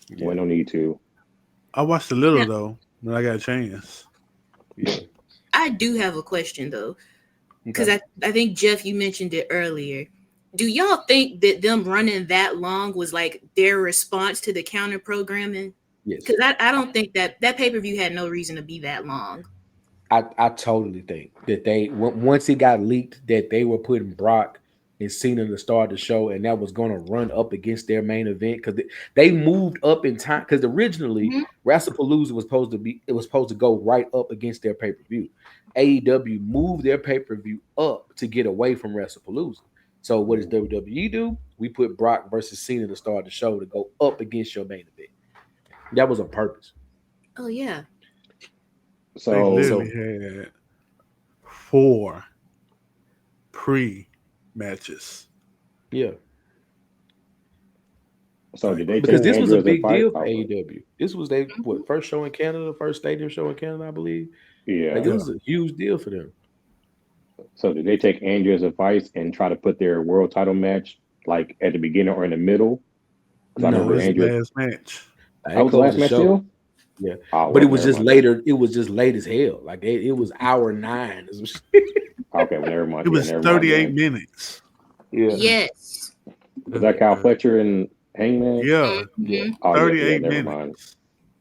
S2: Yeah.
S3: Well, no need to.
S1: I watched a little though when I got a chance.
S2: Yeah.
S4: I do have a question though, because I think Jeff, you mentioned it earlier. Do y'all think that them running that long was like their response to the counter programming?
S2: Yes.
S4: Because I don't think that pay-per-view had no reason to be that long.
S2: I totally think that they once it got leaked that they were putting Brock and Cena to start the show, and that was going to run up against their main event because they moved up in time. Because originally WrestlePalooza was supposed to go right up against their pay-per-view. AEW moved their pay-per-view up to get away from WrestlePalooza. So what does WWE do? We put Brock versus Cena to start the show to go up against your main event. That was on purpose.
S4: Oh yeah.
S1: They
S3: So
S1: literally had 4 pre-matches.
S2: Yeah.
S3: so did they
S2: Because
S3: take
S2: this was a
S3: Andrews and
S2: big
S3: fight?
S2: deal for
S3: Oh,
S2: AEW. This was their first show in Canada, first stadium show in Canada, I believe.
S3: yeah.
S2: Like it was a huge deal for them.
S3: So did they take Andrews' advice and try to put their world title match like at the beginning or in the middle? Because I
S2: No,
S1: It
S3: remember
S1: was the
S3: Andrews.
S1: last match.
S2: Like,
S3: I was the
S2: closed
S3: last
S2: the
S3: match
S2: show.
S3: still.
S2: Yeah.
S3: Oh,
S2: But it
S3: well,
S2: was
S3: never
S2: just
S3: mind.
S2: later. It was just late as hell. Like it was hour 9.
S3: Okay, well, never mind.
S1: It
S3: Yeah,
S1: was
S3: never mind
S1: 38
S3: then.
S1: minutes.
S2: Yeah.
S4: Yes.
S3: Was that Kyle Fletcher and Hangman?
S1: Yeah,
S2: Yeah.
S4: Mhm.
S3: Oh, yeah,
S1: 38
S3: never mind.
S1: minutes.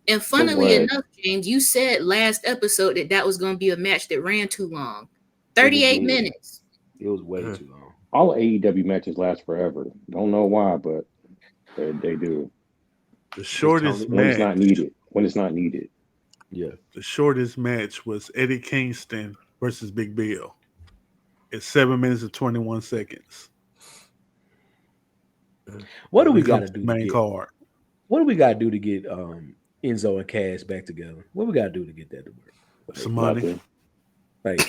S4: And funnily
S3: what?
S4: enough, James, you said last episode that was going to be a match that ran too long. 38
S2: It was-
S4: minutes.
S2: It was way too long.
S3: All AEW matches last forever. Don't know why, but they do.
S1: The shortest
S2: Tony-
S3: When it's
S1: match.
S3: not needed. When it's not needed.
S2: Yeah.
S1: The shortest match was Eddie Kingston versus Big Bill. It's 7 minutes and 21 seconds.
S2: What do we
S1: When it
S2: got to
S1: comes
S2: do?
S1: main card?
S2: What do we got to do to get Enzo and Cash back together? What we got to do to get that to work?
S1: Some money.
S3: Nothing.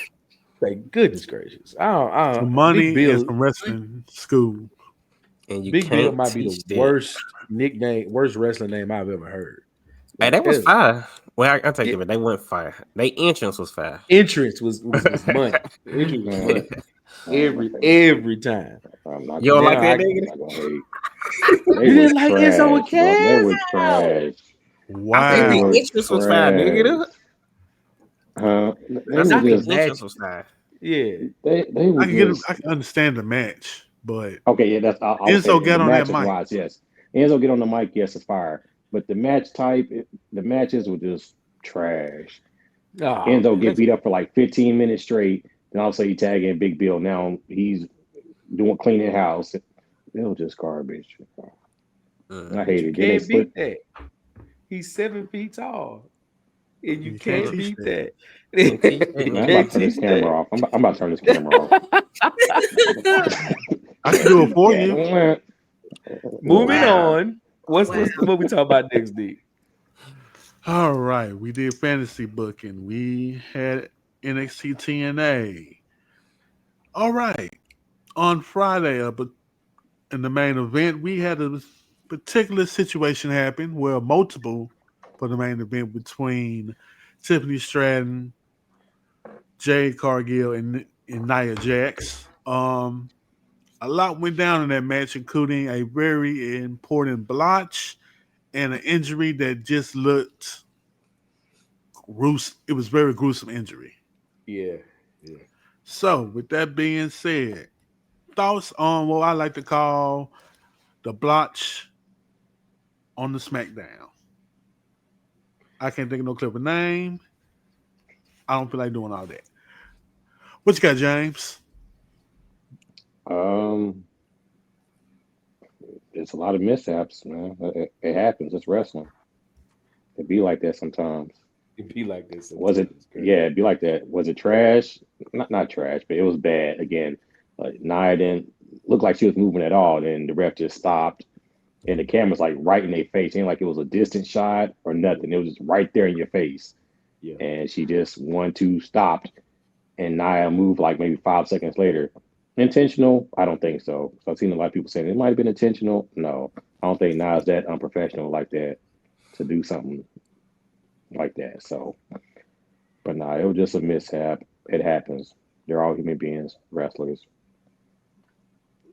S2: Like goodness gracious! I don't.
S1: Some money
S2: Big Bill,
S1: and some wrestling school.
S5: And you
S2: Big Bill
S5: can't
S2: might be the
S5: teach that.
S2: worst wrestling name I've ever heard.
S5: Hey,
S2: Like,
S5: that was
S2: that-
S5: fire. Well, I take it, but they weren't fire. Their entrance was fire.
S2: Entrance was money. Entrance was money. Every time.
S3: I'm not
S5: You don't
S3: gonna-
S5: like that,
S3: I'm
S5: nigga?
S3: not gonna hate.
S2: You
S3: They
S2: didn't
S3: were
S2: like Enzo and
S3: trash, bro. They were
S2: Cass?
S3: trash.
S5: I
S1: Wow.
S5: think
S3: They
S5: the
S3: were
S5: entrance was fire, nigga.
S3: Huh? They
S5: I
S3: were
S5: think the
S3: just,
S2: Imagine-
S5: entrance was fire.
S2: Yeah.
S3: they were
S1: I can get.
S3: just
S1: I can understand the match, but
S3: okay. Yeah, that's I would say
S1: Enzo
S3: that.
S1: got
S3: The
S1: on that
S3: matches
S1: mic.
S3: wise, yes. Enzo get on the mic, yes, it's fire. But the match type, the matches were just trash.
S2: Oh,
S3: Enzo
S2: man,
S3: get beat up for like 15 minutes straight. Then all of a sudden he tag in Big Bill. Now he's doing cleaning house. It was just garbage. I hate
S2: you
S3: it. Then they
S2: can't
S3: split.
S2: beat that. He's 7 feet tall, and you
S1: You can't
S2: can't
S1: teach
S2: beat
S1: that.
S2: that.
S5: Can't teach that.
S2: You
S3: Man, I'm
S2: can't
S3: about to turn this
S2: teach
S3: camera
S2: that.
S3: off. I'm about to turn this camera off.
S1: I can do it for you.
S3: Yeah.
S2: Moving
S4: Wow.
S2: on. What we talk about next, D?
S1: All right, we did fantasy booking. We had NXT TNA. All right, on Friday, in the main event, we had a particular situation happen where multiple for the main event between Tiffany Stratton, Jade Cargill, and Nia Jax. A lot went down in that match, including a very important blotch and an injury that just looked gruesome. It was very gruesome injury.
S2: Yeah.
S1: So, with that being said, thoughts on what I like to call the blotch on the SmackDown. I can't think of no clever name. I don't feel like doing all that. What you got, James?
S3: It's a lot of mishaps, man. It happens. It's wrestling. It be like that sometimes.
S2: It'd be like this.
S3: Was it? Yeah, it'd be like that. Was it trash? Not trash, but it was bad. Again, Nia didn't look like she was moving at all. Then the ref just stopped, and the camera's like right in their face. It ain't like it was a distant shot or nothing. It was just right there in your face.
S2: Yeah.
S3: And she just 1-2 stopped, and Nia moved like maybe 5 seconds later. Intentional? I don't think so. So I've seen a lot of people saying it might have been intentional. No, I don't think Nia's that unprofessional like that to do something like that. So, but nah, it was just a mishap. It happens. They're all human beings, wrestlers.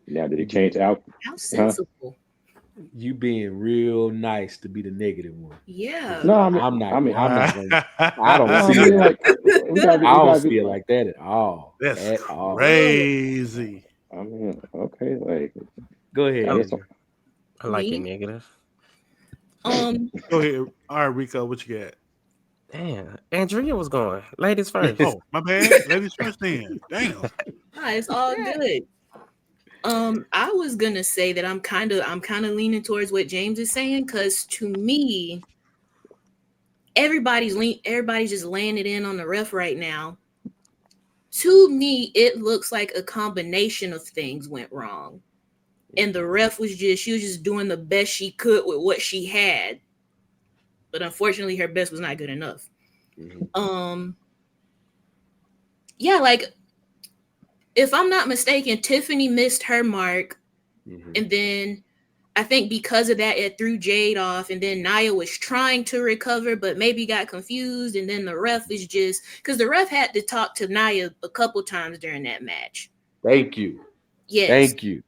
S3: Now, did it change out?
S4: How sensible.
S2: You being real nice to be the negative one.
S4: Yeah.
S3: No, I mean,
S2: I'm not.
S3: I mean,
S2: I'm not. Gonna, I
S3: no,
S2: don't
S3: I
S2: see
S3: mean,
S2: it.
S3: like,
S2: I don't see it like that at all.
S1: That's
S2: At all.
S1: crazy.
S3: I mean, okay, like,
S2: Go ahead.
S3: I guess
S2: Andrew.
S5: I like
S4: Me?
S5: it negative.
S1: Go ahead. All right, Rico, what you got?
S5: Damn, Andrea was going. Ladies first.
S1: Oh, my bad. Ladies first then. Damn.
S4: Nah, it's all good. I was gonna say that I'm kind of leaning towards what James is saying, because to me, everybody's just laying it in on the ref right now. to me, it looks like a combination of things went wrong. And the ref she was just doing the best she could with what she had. But unfortunately, her best was not good enough.
S2: Mhm.
S4: Yeah, like, if I'm not mistaken, Tiffany missed her mark.
S2: Mhm.
S4: And then I think because of that, it threw Jade off. And then Nia was trying to recover, but maybe got confused. And then the ref is just, because the ref had to talk to Nia a couple times during that match.
S2: Thank you.
S4: Yes.
S2: Thank you.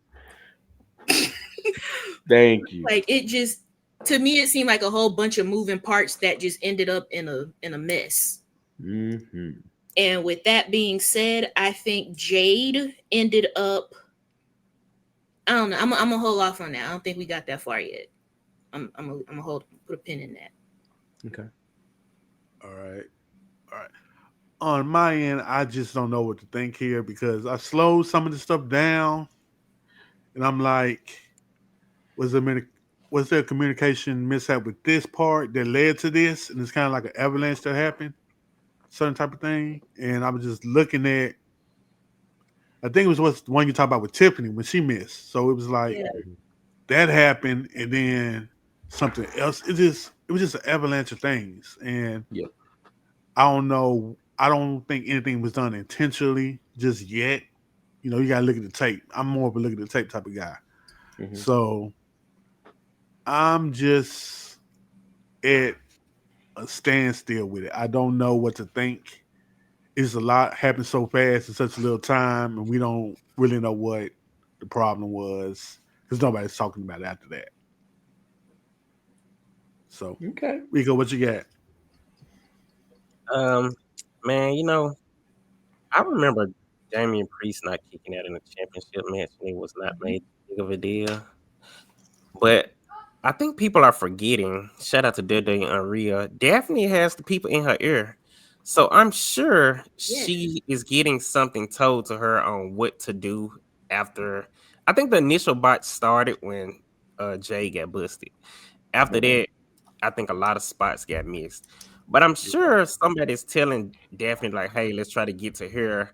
S2: Thank you.
S4: Like, it just, to me, it seemed like a whole bunch of moving parts that just ended up in a mess.
S2: Mm-hmm.
S4: And with that being said, I think Jade ended up, I don't know. I'm gonna hold off on that. I don't think we got that far yet. I'm gonna put a pin in that.
S2: Okay.
S1: All right. All right. On my end, I just don't know what to think here because I slowed some of the stuff down, and I'm like, was there a communication mishap with this part that led to this, and it's kind of like an avalanche that happened, certain type of thing. And I was just looking at, I think it was what's the one you talked about with Tiffany when she missed. So it was like
S4: Yeah.
S1: that happened, and then something else. It was just an avalanche of things, and
S2: Yeah.
S1: I don't know. I don't think anything was done intentionally just yet. You know, you gotta look at the tape. I'm more of a look at the tape type of guy.
S2: Mhm.
S1: So I'm just at a standstill with it. I don't know what to think. It's a lot happened so fast in such a little time, and we don't really know what the problem was because nobody's talking about it after that. So,
S2: Okay.
S1: Rico, what you got?
S5: Um, man, I remember Damian Priest not kicking out in a championship match, and it was not made big of a deal. But I think people are forgetting. Shout out to Dede and Unreal. Daphne has the people in her ear, so I'm sure
S4: Yes.
S5: she is getting something told to her on what to do after. I think the initial botch started when Jay got busted. After that, I think a lot of spots got missed. But I'm sure somebody's telling Daphne like, "Hey, let's try to get to her."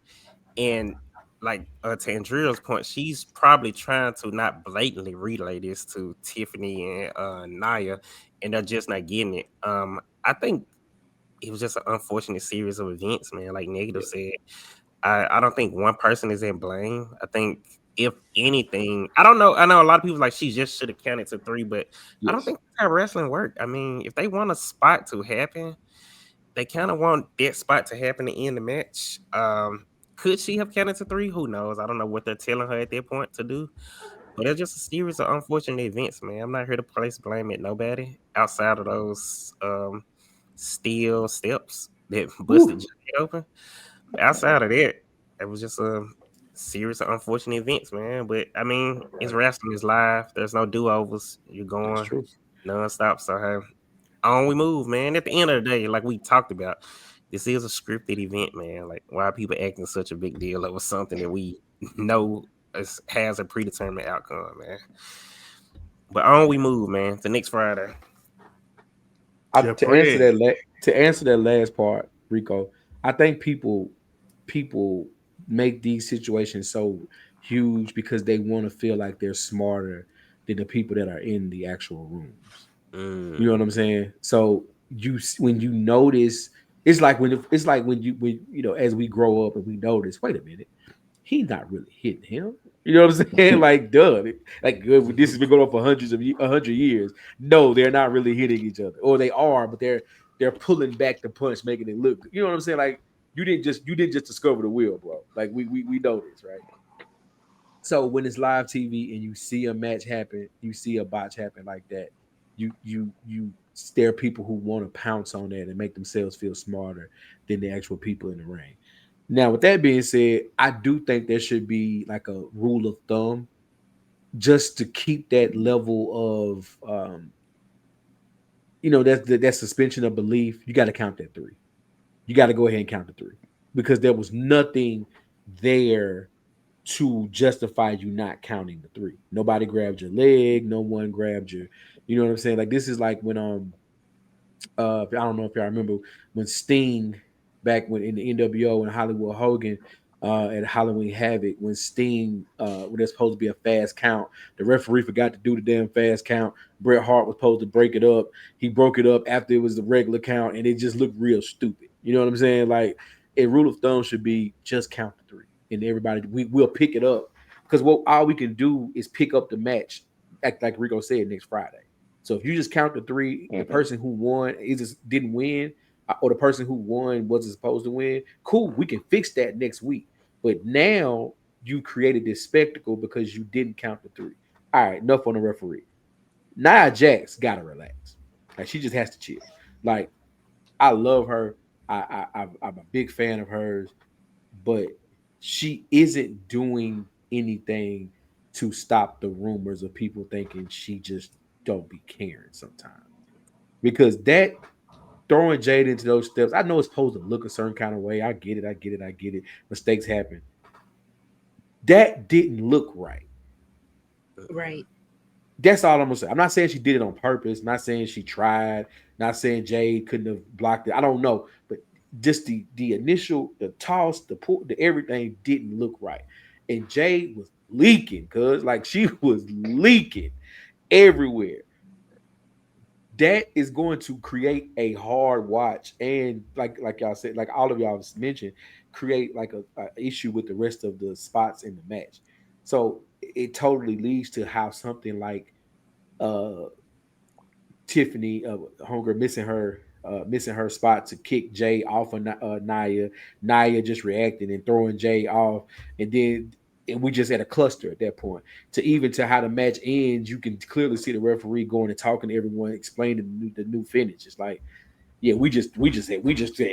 S5: And like to Andrea's point, she's probably trying to not blatantly relay this to Tiffany and Naya, and they're just not getting it. I think it was just an unfortunate series of events, man. Like Negative said, I don't think one person is in blame. I think if anything, I don't know. I know a lot of people like she just should have counted to three, but I don't
S2: Yes.
S5: think that's how wrestling work. I mean, if they want a spot to happen, they kind of want that spot to happen to end the match. Could she have counted to three? Who knows? I don't know what they're telling her at that point to do. But it's just a series of unfortunate events, man. I'm not here to place blame at nobody outside of those steel steps that busted
S2: Whew.
S5: Jade open. But outside of that, it was just a series of unfortunate events, man. But I mean, it's wrestling, it's live. There's no do overs. You're
S2: That's
S5: going
S2: true.
S5: nonstop. So hey, on we move, man. At the end of the day, like we talked about, this is a scripted event, man. Like why are people acting such a big deal over something that we know has a predetermined outcome, man. But on we move, man. To next Friday.
S1: Jeffrey.
S2: To answer that last part, Rico, I think people make these situations so huge because they want to feel like they're smarter than the people that are in the actual rooms. You know what I'm saying? So when you notice, it's like when you know as we grow up and we notice. Wait a minute, he's not really hitting him. You know what I'm saying? Like, duh, like good. This has been going on for 100 years. No, they're not really hitting each other, or they are, but they're pulling back the punch, making it look. You know what I'm saying? Like you didn't just discover the wheel, bro. Like we know this, right? So when it's live TV and you see a match happen, you see a botch happen like that, you there are people who want to pounce on that and make themselves feel smarter than the actual people in the ring. Now, with that being said, I do think there should be like a rule of thumb just to keep that level of that suspension of belief. You got to count that three. You got to go ahead and count the three because there was nothing there to justify you not counting the three. Nobody grabbed your leg. No one grabbed your. You know what I'm saying? Like this is like when I don't know if y'all remember when Sting back when in the NWO and Hollywood Hogan at Halloween Havoc when Sting, when there's supposed to be a fast count, the referee forgot to do the damn fast count. Bret Hart was supposed to break it up. He broke it up after it was the regular count, and it just looked real stupid. You know what I'm saying? Like, a rule of thumb should be just count to 3, and everybody we'll pick it up because what all we can do is pick up the match, like Rico said, next Friday. So if you just count to 3, the person who won just didn't win, or the person who won wasn't supposed to win, cool, we can fix that next week. But now you created this spectacle because you didn't count to 3. All right, enough on the referee. Nia Jax gotta relax. Like, she just has to chill. Like, I love her. I'm a big fan of hers, but she isn't doing anything to stop the rumors of people thinking she just don't be caring sometimes. Because that throwing Jade into those steps, I know it's supposed to look a certain kind of way. I get it. Mistakes happen. That didn't look right.
S4: Right.
S2: That's all I'm gonna say. I'm not saying she did it on purpose. Not saying she tried. Not saying Jade couldn't have blocked it. I don't know, but just the initial, the toss, the pull, the everything didn't look right. And Jade was leaking, cuz like she was leaking everywhere. That is going to create a hard watch, and like y'all said, like all of y'all mentioned, create like a issue with the rest of the spots in the match. So it totally leads to how something like uh Tiffany, Hunger, missing her spot to kick Jay off of Nia. Nia just reacting and throwing Jay off, and we just had a cluster at that point. To how the match ends, you can clearly see the referee going and talking to everyone, explaining the new finish. It's like, yeah, we just said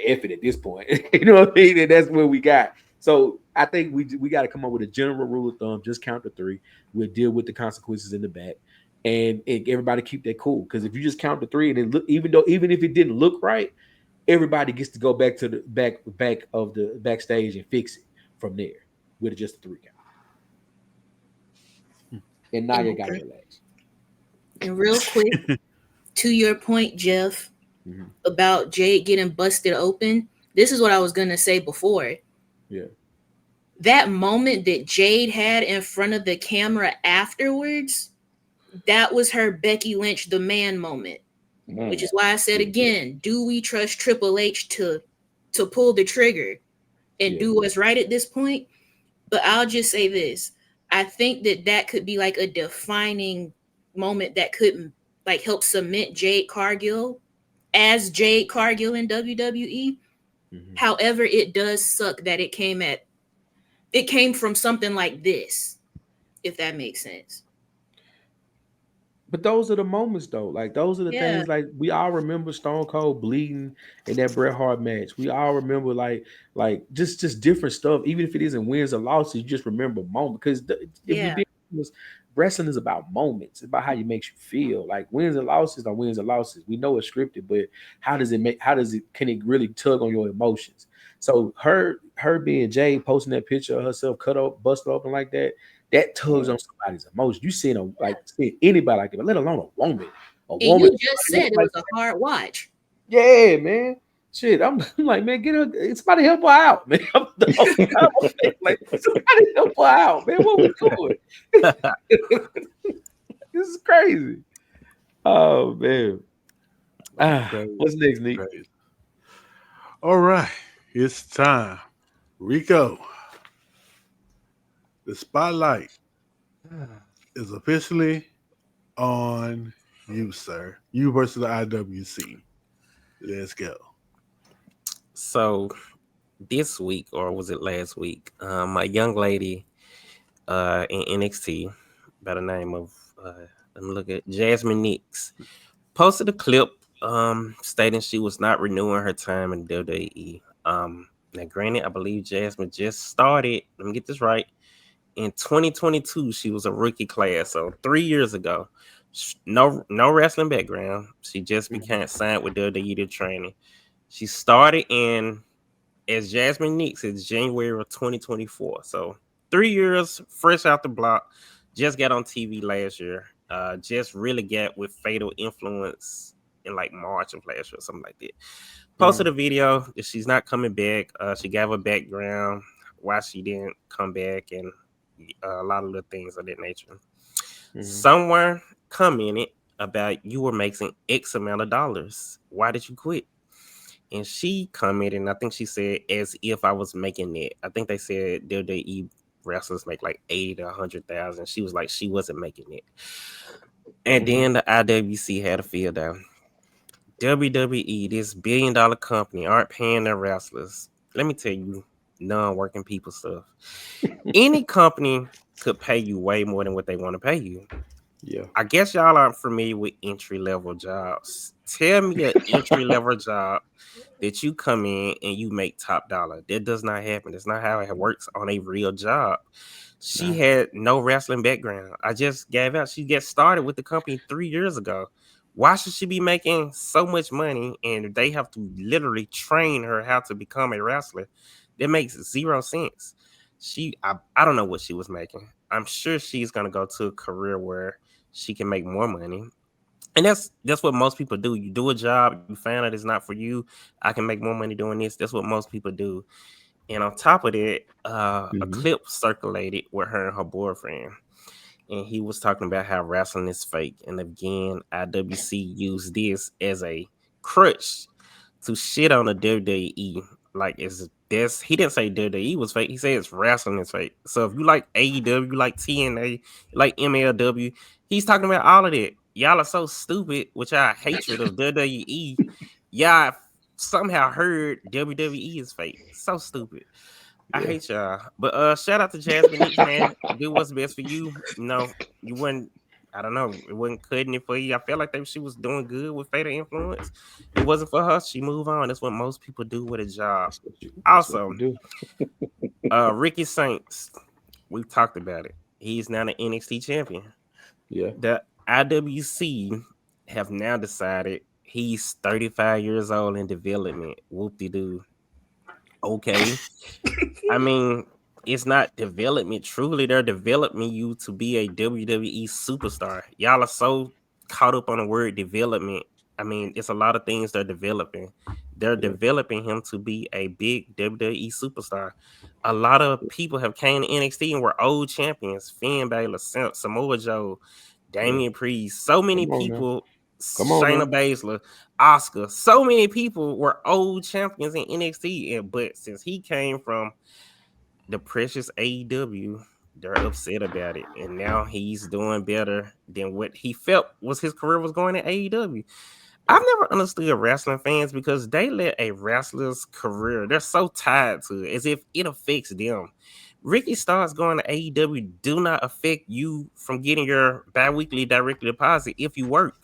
S2: F it at this point. You know what I mean? And that's where we got. So I think we got to come up with a general rule of thumb: just count to 3. We'll deal with the consequences in the back, and everybody keep that cool. Because if you just count to 3, and then even if it didn't look right, everybody gets to go back to the back of the backstage and fix it from there with just a 3 count. And now you got to relax.
S4: And real quick, to your point, Jeff, about Jade getting busted open, this is what I was going to say before.
S2: Yeah.
S4: That moment that Jade had in front of the camera afterwards, that was her Becky Lynch the man moment. Which is why I said again, do we trust Triple H to pull the trigger and do what's right at this point? But I'll just say this. I think that could be like a defining moment that could like help cement Jade Cargill as Jade Cargill in WWE. However, it does suck that it came from something like this, if that makes sense.
S2: But those are the moments, though. Like, those are the things. Like, we all remember Stone Cold bleeding in that Bret Hart match. We all remember like just different stuff. Even if it isn't wins or losses, you just remember moments. Because if we be wrestling is about moments. It's about how you makes you feel. Like, wins and losses are wins and losses. We know it's scripted, but can it really tug on your emotions? So her being Jay posting that picture of herself cut up, busted open like that tugs on somebody's emotion. You seen anybody like it, but let alone a woman.
S4: And you just said it was a hard watch.
S2: Yeah, man. Shit, I'm like, man, get her. Somebody help her out, man. Like, somebody help her out, man. What we doing? This is crazy. Oh man. What's next, Nick?
S1: All right, it's time. Rico, the spotlight is officially on you, sir. You versus the IWC. Let's go.
S5: So this week, or was it last week, a young lady in NXT by the name of let me look at Jasmine Nix posted a clip stating she was not renewing her time in WWE. Now granted, I believe Jasmine just started, let me get this right, in 2022. She was a rookie class, so 3 years ago. No wrestling background. She just became signed with WWE to training. She started as Jasmine Nix in January of 2024. So 3 years fresh out the block. Just got on TV last year. Just really got with Fatal Influence in like March of last year, something like that. Posted a video that she's not coming back. She gave a background why she didn't come back and a lot of little things of that nature.
S2: Mhm.
S5: Someone commented about you were making X amount of dollars. Why did you quit? And she commented, and I think she said, as if I was making that. I think they said WWE wrestlers make like 80 to 100,000. She was like, she wasn't making it. And then the IWC had a field down. WWE, this billion-dollar company, aren't paying their wrestlers. Let me tell you, non-working people stuff. Any company could pay you way more than what they want to pay you.
S2: Yeah.
S5: I guess y'all aren't familiar with entry-level jobs. Tell me an entry-level job that you come in and you make top dollar. That does not happen. That's not how it works on a real job. She had no wrestling background. I just gave out. She got started with the company 3 years ago. Why should she be making so much money and they have to literally train her how to become a wrestler? That makes zero sense. I don't know what she was making. I'm sure she's gonna go to a career where she can make more money. And that's what most people do. You do a job, you find out it's not for you. I can make more money doing this. That's what most people do. And on top of that, a clip circulated with her and her boyfriend. And he was talking about how wrestling is fake. And again, IWC used this as a crutch to shit on the WWE. Like, he didn't say WWE was fake. He said it's wrestling is fake. So if you like AEW, you like TNA, you like MLW, he's talking about all of that. Y'all are so stupid with y'all hatred of WWE. Y'all somehow heard WWE is fake. So stupid. I hate y'all. But shout out to Jasmine Nix, man. Do what's best for you. You wouldn't, I don't know, it wasn't cutting it for you. I felt like she was doing good with Fatal Influence. It wasn't for her. She moved on. That's what most people do with a job. Also, Ricky Saints, we've talked about it. He's now the NXT champion.
S2: Yeah.
S5: The IWC have now decided he's 35 years old in development. Whoop-de-doo. Okay. I mean, it's not development. Truly, they're developing you to be a WWE superstar. Y'all are so caught up on the word development. I mean, it's a lot of things they're developing. They're developing him to be a big WWE superstar. A lot of people have came to NXT and were old champions. Finn Balor, Samoa Joe, Damian Priest. So many people. Shayna Baszler, Oscar. So many people were old champions in NXT. But since he came from the precious AEW, they're upset about it. And now he's doing better than what he felt was his career was going at AEW. I've never understood wrestling fans because they let a wrestler's career, they're so tied to it as if it affects them. Ricky Starks going to AEW do not affect you from getting your bi-weekly directly deposit if you work.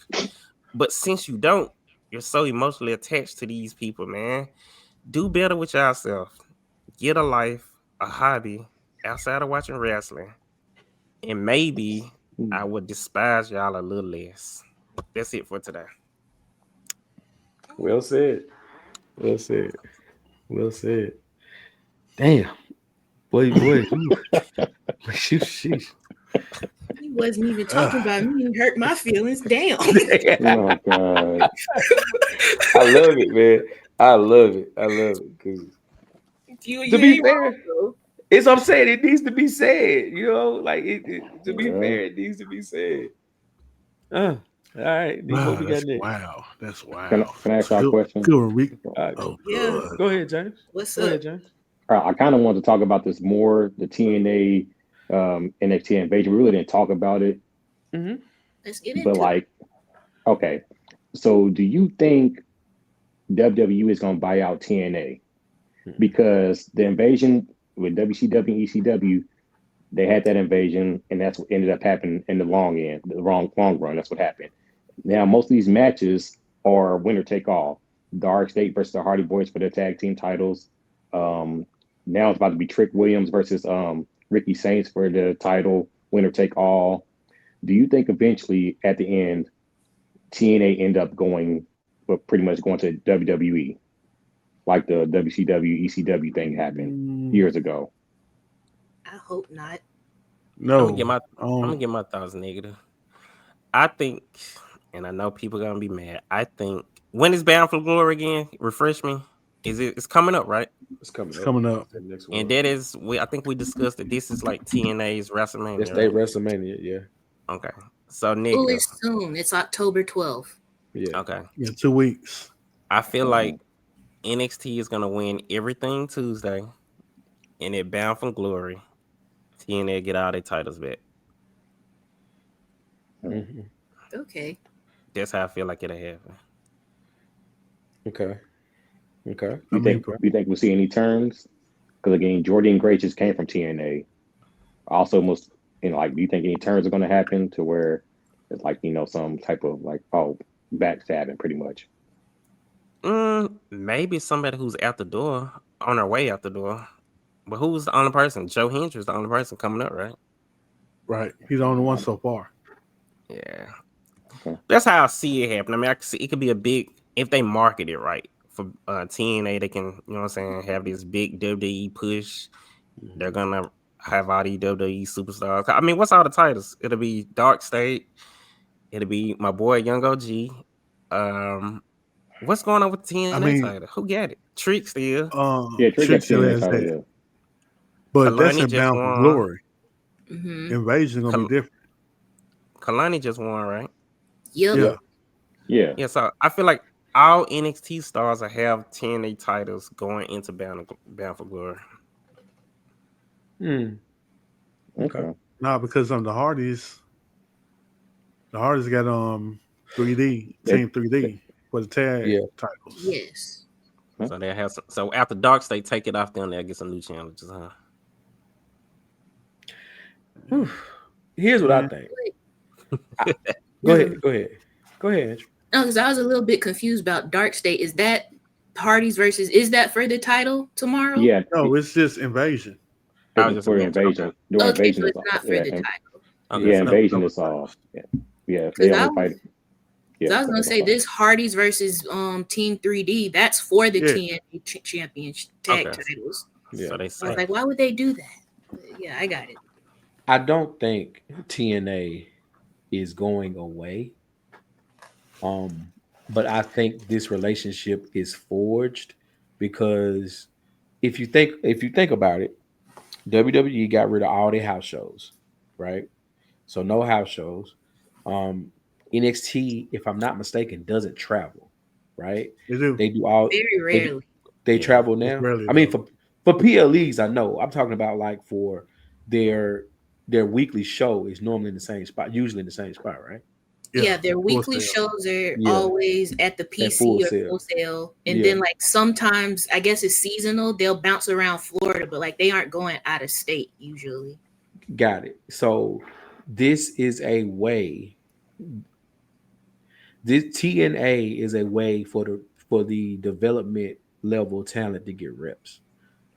S5: But since you don't, you're so emotionally attached to these people, man. Do better with yourself. Get a life, a hobby outside of watching wrestling. And maybe I would despise y'all a little less. That's it for today.
S2: Well said. Well said. Well said. Damn. Boy. Sheesh.
S4: He wasn't even talking about me and hurt my feelings. Damn.
S3: Oh God.
S2: I love it, man. I love it. Because to be fair, it's what I'm saying. It needs to be said. You know, like to be fair, it needs to be said. All right.
S1: Wow, that's wild.
S3: Can I ask y'all a question?
S1: Good.
S4: Yeah.
S2: Go ahead, James.
S4: What's
S2: Go
S4: up?
S2: ahead, James.
S3: I kind of wanted to talk about this more, the TNA NXT invasion. We really didn't talk about it.
S2: Mm-hmm.
S4: Let's get into
S3: it. Okay. So do you think WWE is going to buy out TNA? Because the invasion with WCW and ECW, they had that invasion, and that's what ended up happening in the long run. That's what happened. Now, most of these matches are winner take all. Dark State versus the Hardy Boys for their tag team titles. Now it's about to be Trick Williams versus Ricky Saints for the title, winner take all. Do you think eventually at the end, TNA end up pretty much going to WWE, like the WCW, ECW thing happened years ago?
S4: I hope not.
S1: No.
S5: I'm gonna get my thoughts negative. I think, and I know people are gonna be mad. I think when is Bound for Glory again? Refresh me. It's coming up, right?
S2: It's coming
S1: It's
S2: up.
S1: coming up.
S2: The next one.
S5: And that is I think we discussed that this is like TNA's WrestleMania.
S2: It's their
S5: Right?
S2: WrestleMania, yeah.
S5: Okay. So
S4: Oh,
S5: nigga.
S4: it's soon. It's October 12th.
S2: Yeah.
S5: Okay.
S1: Yeah, 2 weeks.
S5: I feel like NXT is gonna win everything Tuesday, and it Bound for Glory. TNA get all their titles back.
S2: Mhm.
S4: Okay.
S5: That's how I feel like it'll happen.
S2: Okay. Okay.
S3: You think we'll see any turns? Because again, Jordan Gray just came from TNA. Also, most like, do you think any turns are going to happen to where it's like some type of like backstabbing, pretty much?
S5: Maybe somebody who's out the door, on their way out the door. But who's the only person? Joe Hendry's the only person coming up, right?
S1: Right. He's the only one so far.
S5: Yeah.
S3: Okay.
S5: That's how I see it happen. I mean, I can see it could be a big, if they market it right for TNA, they can, you know what I'm saying, have this big WWE push. They're gonna have all these WWE superstars. I mean, what's all the titles? It'll be Dark State. It'll be my boy Young OG. What's going on with the TNA title? Who got it? Trick still.
S3: Yeah,
S1: Trick still has
S3: title,
S1: that.
S3: yeah.
S1: But that's
S5: Kalani
S1: in
S5: just
S1: Bound for
S5: won.
S1: Glory.
S4: Mm-hmm.
S1: Invasion gonna be different.
S5: Kalani just won, right?
S4: Yep.
S5: Yeah. So I feel like all NXT stars will have TNA titles going into Bound for Glory.
S2: Okay.
S1: Nah, because the Hardys. The Hardys got 3D Team 3D for the tag titles.
S4: Yes.
S5: So they have so after Dark State take it off them, they'll get some new challenges, huh?
S2: Here's what I think. Go ahead, Andrew.
S4: No, because I was a little bit confused about Dark State. Is that Hardys versus? Is that for the title tomorrow?
S3: Yeah.
S1: No, it's just Invasion.
S3: For Invasion.
S4: Okay,
S3: Invasion
S4: so it's not for the title.
S5: Okay,
S3: yeah, Invasion is all. Yeah. If they only fight.
S4: So I was gonna say this Hardys versus Team 3D. That's for the TNA Championship tag titles.
S2: Yeah.
S5: So they
S4: I
S5: say.
S4: was like, why would they do that? But yeah, I got it.
S2: I don't think TNA is going away. But I think this relationship is forged because if you think about it, WWE got rid of all their house shows, right? So no house shows. NXT, if I'm not mistaken, doesn't travel, right?
S1: They do.
S2: They do all
S4: very rarely.
S2: They travel now.
S1: Rarely,
S2: I mean, for PLEs, I know. I'm talking about like for their weekly show is normally in the same spot, usually in the same spot, right?
S4: Yeah, their weekly shows are always at the PC or Full Sail. And then like sometimes I guess it's seasonal, they'll bounce around Florida, but like they aren't going out of state usually.
S2: Got it. So this is a way. This TNA is a way for the development level talent to get reps.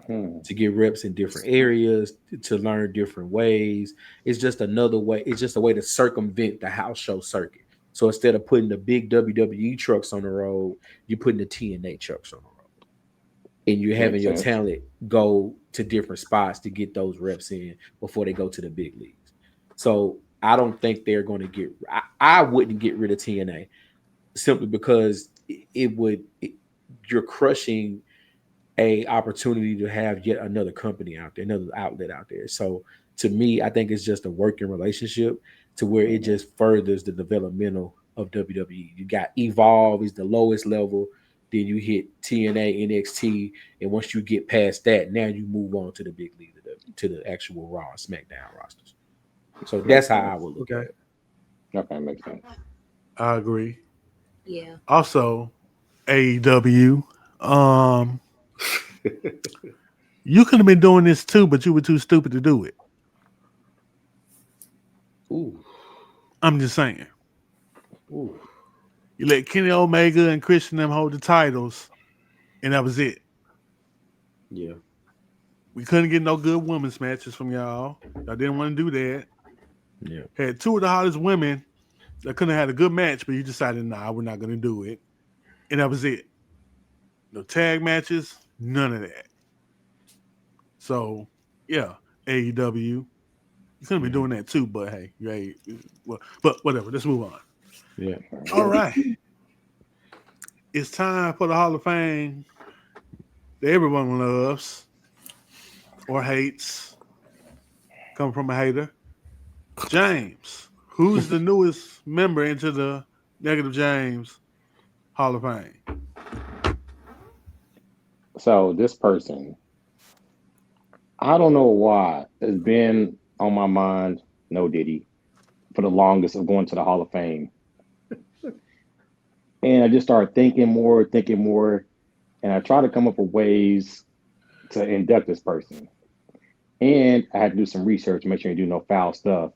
S2: To get reps in different areas, to learn different ways. It's just another way. It's just a way to circumvent the house show circuit. So instead of putting the big WWE trucks on the road, you're putting the TNA trucks on the road. And you're having your talent go to different spots to get those reps in before they go to the big leagues. So I don't think they're going to get I wouldn't get rid of TNA simply because you're crushing a opportunity to have yet another company out there, another outlet out there. So to me, I think it's just a working relationship to where it just furthers the developmental of WWE. You got Evolve is the lowest level, then you hit TNA, NXT, and once you get past that, now you move on to the big league, to the actual Raw and SmackDown rosters. So that's how I would look at it.
S3: Okay, makes sense.
S1: I agree.
S4: Yeah.
S1: Also, AEW. You could have been doing this too, but you were too stupid to do it.
S2: Ooh.
S1: I'm just saying.
S2: Ooh.
S1: You let Kenny Omega and Christian them hold the titles, and that was it.
S2: Yeah.
S1: We couldn't get no good women's matches from y'all. Y'all didn't want to do that.
S2: Yeah.
S1: Had two of the hottest women that couldn't have had a good match, but you decided, nah, we're not going to do it. And that was it. No tag matches, none of that. So, yeah, AEW. You couldn't be doing that too, but hey, but whatever. Let's move on.
S2: Yeah.
S1: All right. It's time for the Hall of Fame. that everyone loves or hates. Come from a hater. James, who's the newest member into the Negative James Hall of Fame?
S3: So this person, I don't know why, has been on my mind, no Diddy, for the longest of going to the Hall of Fame. And I just started thinking more, and I tried to come up with ways to induct this person. And I had to do some research to make sure you do no foul stuff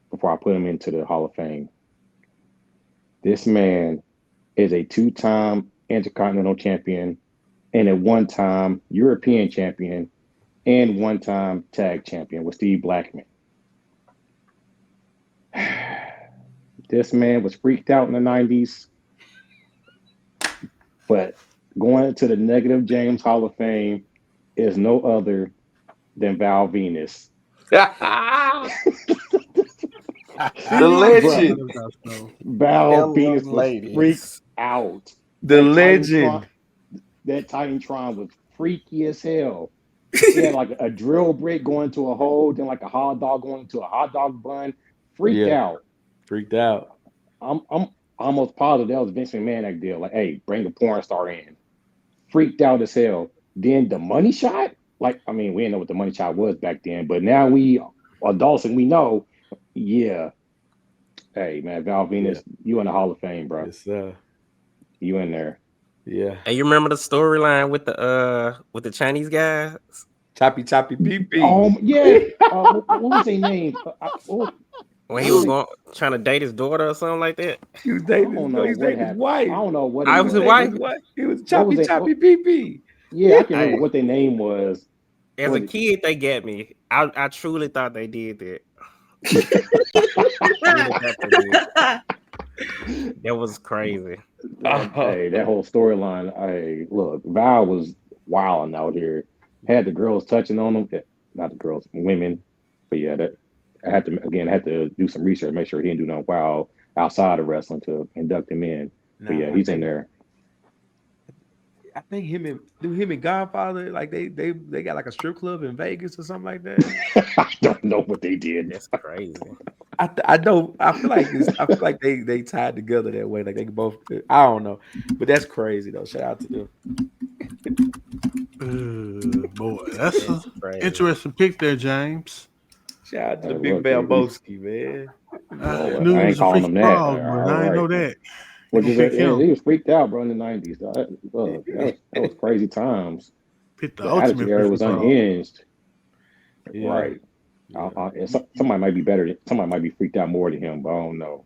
S3: before I put him into the Hall of Fame. This man is a two-time Intercontinental Champion and a one-time European Champion and one-time Tag Champion with Steve Blackman. This man was freaked out in the 90s, but going into the Negative James Hall of Fame is no other than Val Venus.
S2: The legend.
S3: Val Venus was
S5: ladies.
S3: freaked out.
S2: The legend.
S3: That Titantron was freaky as hell. He had like a drill brick going to a hole, then like a hot dog going to a hot dog bun. Freaked out.
S2: Freaked out.
S3: I'm almost positive that was Vince McMahon that deal. Like, hey, bring the porn star in. Freaked out as hell. Then the money shot. Like, I mean, we didn't know what the money shot was back then, but now we adults and we know. Yeah. Hey man, Val Venus, you in the Hall of Fame, bro.
S2: Yes, sir.
S3: You in there?
S2: Yeah.
S5: And you remember the storyline with the Chinese guys?
S2: Choppy PP.
S3: Yeah. What was their name?
S5: When he was trying to date his daughter or something like that.
S2: He was dating.
S3: I don't know
S2: He's
S3: what
S2: dating his
S3: happened.
S2: wife.
S3: I don't know what.
S5: I was his wife.
S2: He was Choppy
S3: was it?
S2: PP.
S3: Yeah, I can remember what their name was.
S5: As a kid, they get me. I truly thought they did that. That was crazy.
S3: Hey, that whole storyline. Hey, look, Val was wilding out here. Had the girls touching on him. Not the girls, women. But yeah, that I had to do some research, make sure he didn't do no wild outside of wrestling to induct him in. But yeah, he's in there.
S2: I think him and Godfather, like they got like a strip club in Vegas or something like that.
S3: I don't know what they did.
S5: That's crazy.
S2: I know. I feel like they tied together that way. Like they both. I don't know, but that's crazy though. Shout out to them.
S1: Boy, that's
S5: crazy.
S1: Interesting pick there, James.
S2: Shout out to the Big Balboski, man.
S1: I knew he was a freak frog, but I didn't know that.
S3: Which is he was freaked out, bro, in the 90s. That was crazy times.
S1: Picked the
S3: The
S1: ultimate
S3: attitude era was
S1: freak frog.
S3: unhinged.
S2: Yeah.
S3: Right. Somebody might be better. Somebody might be freaked out more than him, but I don't know.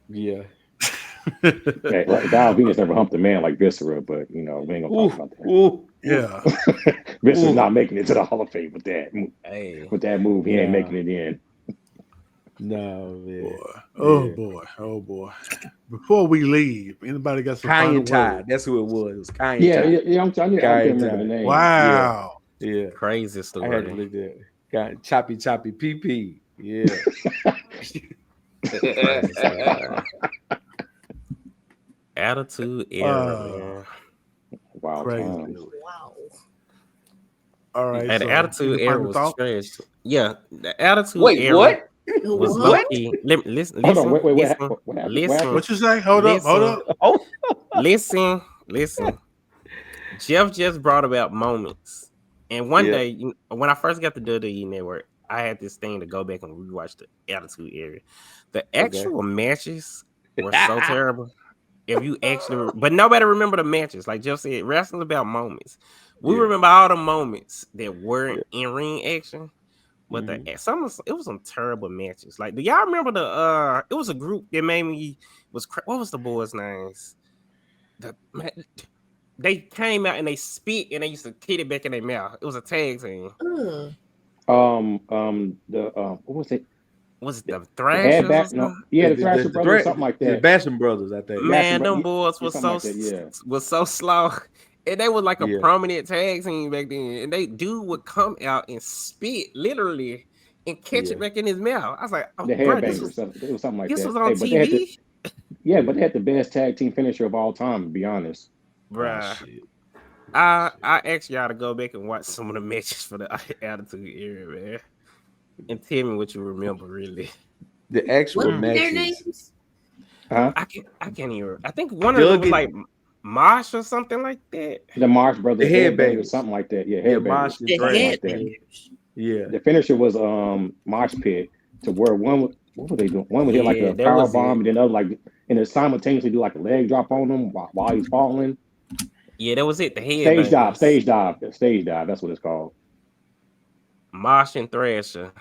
S2: Yeah.
S3: Like Val Venus never humped a man like Viscera, but we ain't gonna talk about that.
S2: Ooh.
S1: Yeah.
S3: Viscera's not making it to the Hall of Fame with that.
S5: Hey.
S3: With that move, he ain't making it in.
S2: No, man.
S1: Oh boy. Before we leave, anybody got some final
S2: Kyan Tide.
S1: words?
S2: That's who it was. It was Kyan
S3: Yeah,
S2: Tide.
S3: I can't remember the name.
S1: Wow.
S2: Yeah.
S5: Crazy
S2: I had to
S5: story.
S2: look that. Got Choppy PP. Yeah.
S5: Crazy story. Attitude era, man.
S3: Wow.
S1: Crazy.
S4: Wow.
S1: All right.
S5: And
S1: so,
S5: the Attitude
S1: any
S5: era
S1: final
S5: was
S1: thoughts?
S5: trash. Yeah, the Attitude
S2: Wait,
S5: era
S2: what?
S5: was
S4: What?
S5: low-key. Listen,
S3: Hold on, wait,
S5: listen,
S3: what happened?
S5: listen.
S1: What you say? Hold up.
S5: Listen. Jeff just brought about moments. And one day, when I first got the WWE Network, I had this thing to go back and rewatch the Attitude Era. The actual matches were so terrible. If you actually, but nobody remember the matches. Like Jeff said, wrestling's about moments. We remember all the moments that weren't in ring action. But it was some terrible matches. Like, do y'all remember it was a group that made me what was the boys' names? They came out and they spit and they used to hit it back in their mouth. It was a tag team.
S4: Ugh.
S3: What was it?
S5: Was it the Thrashers?
S3: The Thrasher Brothers, something like that.
S2: The Basham Brothers, I think.
S5: Man,
S3: Basham
S5: them
S3: Brothers,
S5: boys
S3: like
S5: was so slow. And they was like a prominent tag team back then. And dude would come out and spit literally and catch it back in his mouth. I was like,
S3: the Headbangers. It was something like that.
S5: This was on TV?
S3: But they had the best tag team finisher of all time, to be honest.
S5: Bruh. I asked y'all to go back and watch some of the matches for the Attitude Era, man, and tell me what you remember. Really,
S2: The actual
S4: What were their
S2: matches.
S4: names?
S3: Huh?
S5: I can't even. I think one of them was like Mosh or something like that.
S3: The Marx Brothers
S2: The
S3: headbangers,
S2: Headbangers.
S3: something like that. Yeah,
S2: Yeah,
S3: headbangers,
S2: Mosh and
S4: The
S3: something
S2: Trash.
S3: like that.
S4: Headbangers.
S2: Yeah.
S3: The finisher was Mosh Pit, to where what were they doing? One would hit like
S5: Yeah,
S3: a
S5: that
S3: power
S5: was
S3: bomb,
S5: it.
S3: and then other like, and then simultaneously do like a leg drop on them while he's falling.
S5: Yeah, that was it. The
S3: Stage dive,
S5: Headbangers.
S3: stage dive. That's what it's called.
S5: Mosh and Thrasher.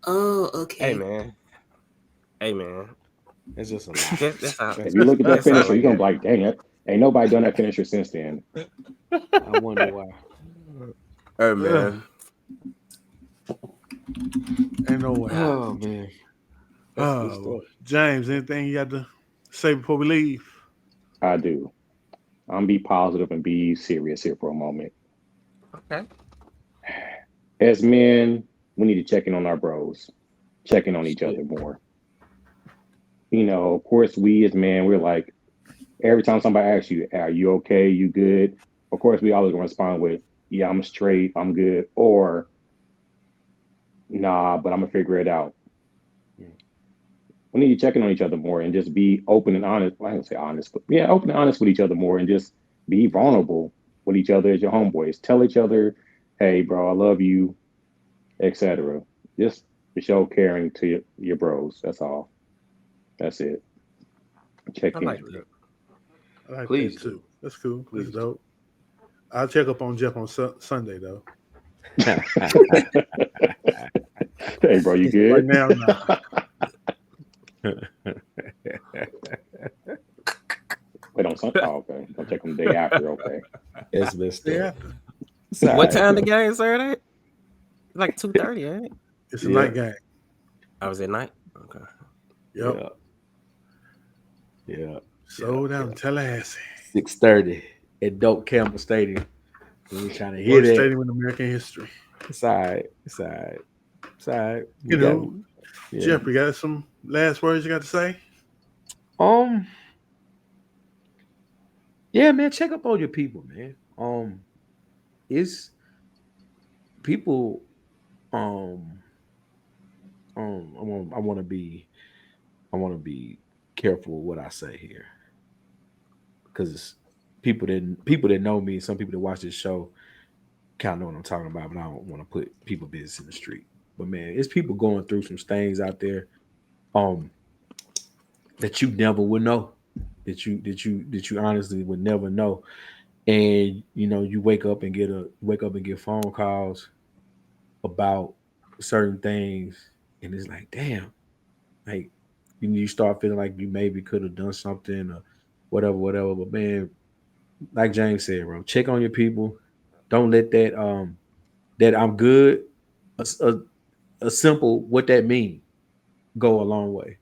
S4: Oh, okay.
S5: Hey man.
S2: That's just a lot.
S5: That's how.
S3: If you look at that
S5: That's all
S3: finisher,
S5: I
S3: you're gonna be
S5: got.
S3: like, dang it, ain't nobody done that finisher since then.
S2: I wonder why.
S5: Hey man.
S1: Ain't no way.
S2: Oh man. That's good stuff.
S1: James, anything you got to say before we leave?
S3: I do. I'm be positive and be serious here for a moment.
S5: Okay.
S3: As men, we need to check in on our bros, check in on each other more. You know, of course, we as men, we're like, every time somebody asks you, are you okay? You good? Of course, we always gonna respond with, yeah, I'm straight, I'm good, or nah, but I'm gonna figure it out. We need to check in on each other more and just be open and honest. I don't say honest, but yeah, open and honest with each other more and just be vulnerable with each other as your homeboys. Tell each other, hey, bro, I love you, etc. Just to show caring to your bros. That's all. That's it. Check
S5: I
S3: in.
S5: like that.
S1: I like
S2: Please
S1: that
S2: do.
S1: too. That's cool.
S2: Please
S1: That's
S2: do.
S1: dope. I'll check up on Jeff on Sunday though.
S3: Hey, bro, you
S1: Right
S3: good?
S1: now, nah.
S3: Wait, on Sunday? Oh, okay. I'll check them the day after. Okay.
S2: It's messed
S1: Yeah,
S2: up. It's all
S5: What
S2: right.
S5: time the game Saturday? Like 2:30, ain't it?
S1: it's a
S2: Yeah.
S1: night game.
S5: I was at night. Okay.
S1: Yep.
S2: Yeah.
S1: Sold out in Tallahassee.
S2: 6:30 at Doak Campbell Stadium. We ain't trying to hear
S1: Worst
S2: that.
S1: stadium in American history.
S2: It's all right. It's all right. It's all right. We
S1: You
S2: got-
S1: know,
S2: yeah.
S1: Jeff, you got some last words you got to say?
S2: Yeah, man, check up on your people, man. It's people. I want to be careful with what I say here, because people that know me, some people that watch this show, kind of know what I'm talking about, but I don't want to put people business in the street. But man, it's people going through some things out there, that you never would know, that you honestly would never know. And you know, you wake up and get phone calls about certain things, and it's like, damn, like you start feeling like you maybe could have done something or whatever. But man, like James said, bro, check on your people. Don't let that that I'm good, a simple what that mean go a long way.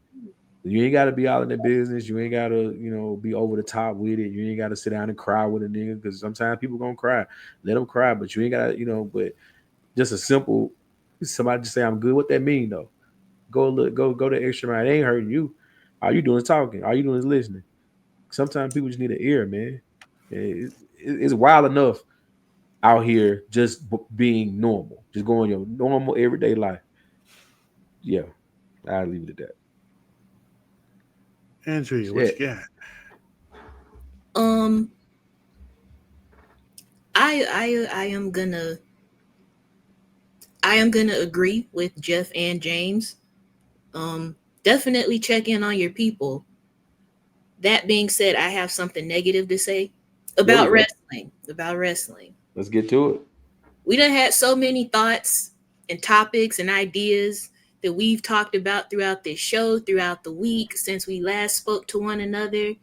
S2: You ain't got to be all in the business. You ain't got to, be over the top with it. You ain't got to sit down and cry with a nigga, because sometimes people gonna cry. Let them cry, but you ain't got to, but just a simple, somebody just say I'm good. What that mean though? Go the extra mile. It ain't hurting you. All you doing is talking. All you doing is listening. Sometimes people just need an ear, man. It's wild enough out here just being normal, just going your normal everyday life. Yeah, I'll leave it at that.
S1: Andrea, what you got?
S4: I am gonna agree with Jeff and James. Definitely check in on your people. That being said, I have something negative to say about wrestling.
S2: Let's get to it.
S4: We done had so many thoughts and topics and ideas that we've talked about throughout this show, throughout the week, since we last spoke to one another.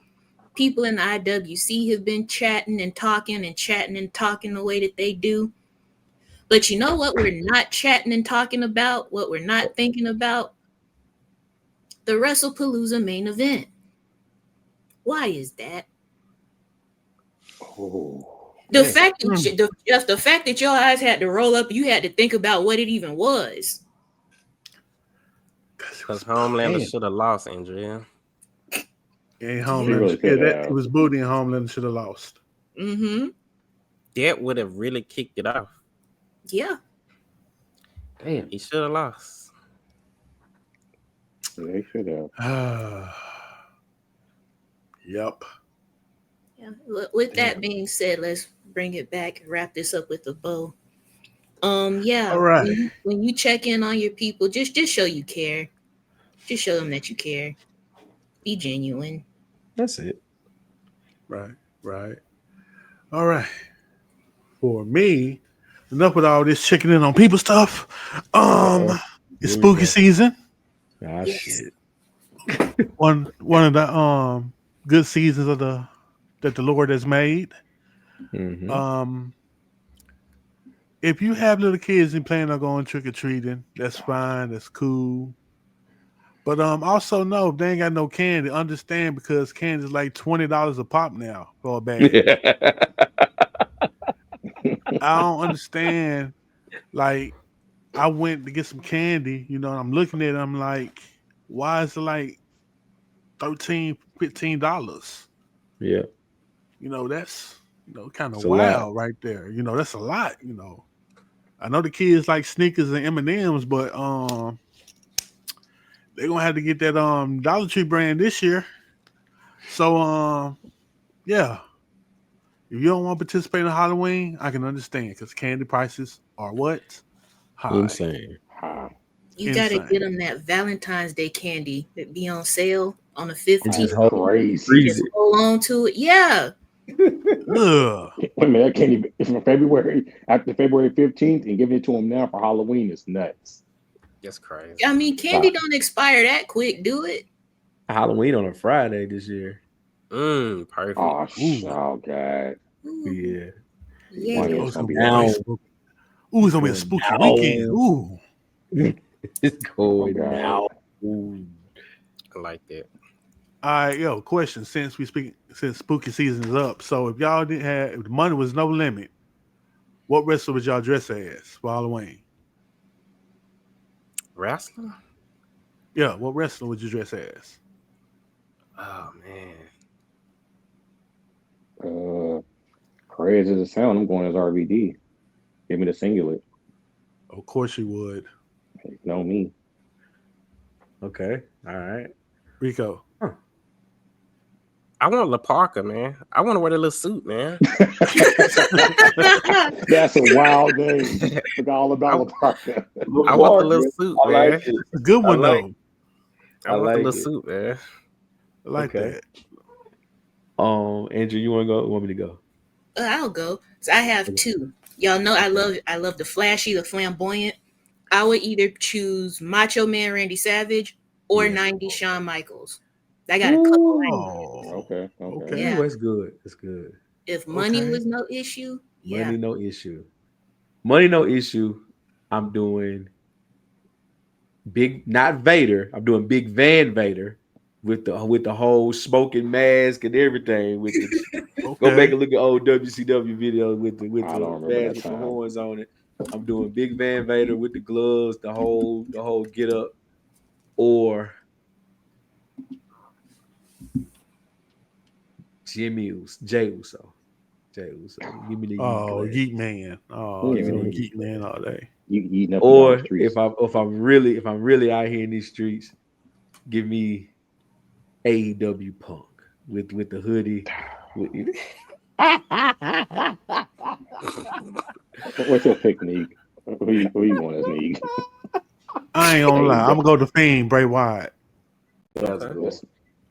S4: People in the IWC have been chatting and talking the way that they do. But you know what we're not chatting and talking about, what we're not thinking about? The WrestlePalooza main event. Why is that? The fact that your eyes had to roll up, you had to think about what it even was.
S5: Because Homelander should have lost, Andrea.
S1: Yeah, Homelander. It was booty and Homelander should have lost.
S4: Mm-hmm.
S5: That would have really kicked it off.
S4: Yeah.
S2: Damn.
S5: He should have lost.
S3: They should have.
S1: Yep.
S4: Yeah. With that being said, let's bring it back and wrap this up with a bow. Yeah.
S1: All right.
S4: When you check in on your people, just show you care. Just show them that you care. Be genuine.
S2: That's it.
S1: Right. All right. For me, enough with all this checking in on people stuff. It's
S2: Here we
S1: spooky
S2: go.
S1: season.
S2: Ah,
S4: Yes.
S2: shit.
S1: One of the good seasons of that the Lord has made.
S2: Mm-hmm.
S1: If you have little kids and plan on going trick or treating, that's fine. That's cool. But also know if they ain't got no candy, understand because candy is like $20 a pop now for a bag. I don't understand. Like, I went to get some candy, you know, and I'm looking at it, I'm like, why is it like $13, $15?
S2: Yeah.
S1: You know, that's, you know, kind of
S2: It's a lot.
S1: wild right there. You know, that's a lot, you know. I know the kids like sneakers and M&Ms, but they're gonna have to get that Dollar Tree brand this year. So yeah. If you don't want to participate in Halloween, I can understand because candy prices are what? High.
S2: Insane.
S4: You gotta
S1: Insane.
S4: get them that Valentine's Day candy that be on sale on the
S2: Just
S4: 15th.
S3: That's
S2: hold-
S3: crazy.
S2: freeze
S4: Just
S2: it.
S4: hold on to it. Yeah.
S1: Ugh.
S3: Wait a minute, I can't even. It's from February after February 15th, and giving it to them now for Halloween is nuts.
S5: That's crazy.
S4: I mean, candy
S3: Stop.
S4: don't expire that quick. Do it.
S2: Halloween on a Friday this year.
S5: Perfect.
S3: Oh God.
S4: Ooh,
S2: Yeah.
S4: yeah.
S3: One
S1: Oh,
S3: is
S1: it's
S3: gonna
S1: gonna
S3: be
S1: be
S2: now.
S1: a spooky. Ooh, it's gonna be a spooky
S2: Now.
S1: weekend. Ooh.
S2: It's going
S3: God.
S2: now. Ooh.
S5: I like that.
S1: All right, yo, question. Since spooky season is up, so if y'all didn't have, if the money was no limit, what wrestler would y'all dress as for Halloween?
S5: Wrestler?
S1: Yeah, what wrestler would you dress as?
S5: Oh man.
S3: Crazy as it sounds, I'm going as RVD. Give me the singlet.
S1: Of course you would.
S3: You know me.
S2: Okay. All right.
S1: Rico.
S5: I want La Parka, man. I want to wear the little suit, man.
S3: That's a wild name. Forgot all about the Parker.
S5: I want the little suit,
S2: I
S5: man.
S2: like it.
S1: A good one,
S2: I like-
S1: though.
S5: I want the
S2: like
S5: little
S2: it.
S5: suit, man.
S1: I like
S2: Okay.
S1: that.
S2: Andrew, you want to go? Want me to go?
S4: I'll go. So I have two. Y'all know I love the flashy, the flamboyant. I would either choose Macho Man Randy Savage or
S2: Yeah.
S4: 90s Shawn Michaels. I got a couple.
S1: Oh,
S3: Okay.
S4: Yeah.
S2: Ooh, that's good. That's good.
S4: If money
S1: Okay.
S4: was no issue, yeah.
S2: Money, no issue. Money, no issue. I'm doing not Vader. I'm doing Big Van Vader with the whole smoking mask and everything. With the,
S1: okay.
S2: go back and look at old WCW videos with the
S3: I don't remember
S2: mask
S3: that
S2: with the
S3: time.
S2: horns on it. I'm doing Big Van Vader with the gloves, the whole get up, or Jay Uso. Give me the
S1: Oh,
S2: Yeet
S1: Geek Man. Oh,
S3: Yeah,
S1: he's on
S3: man.
S1: Geek Man all day.
S3: You eating up
S2: Or
S3: on the streets.
S2: if I'm really out here in these streets, give me AEW Punk with the hoodie.
S3: What's your pick, Neek? Who you want as Neek?
S1: I ain't gonna lie. I'm gonna go to Fiend, Bray Wyatt.
S2: That's
S5: Okay.
S2: cool.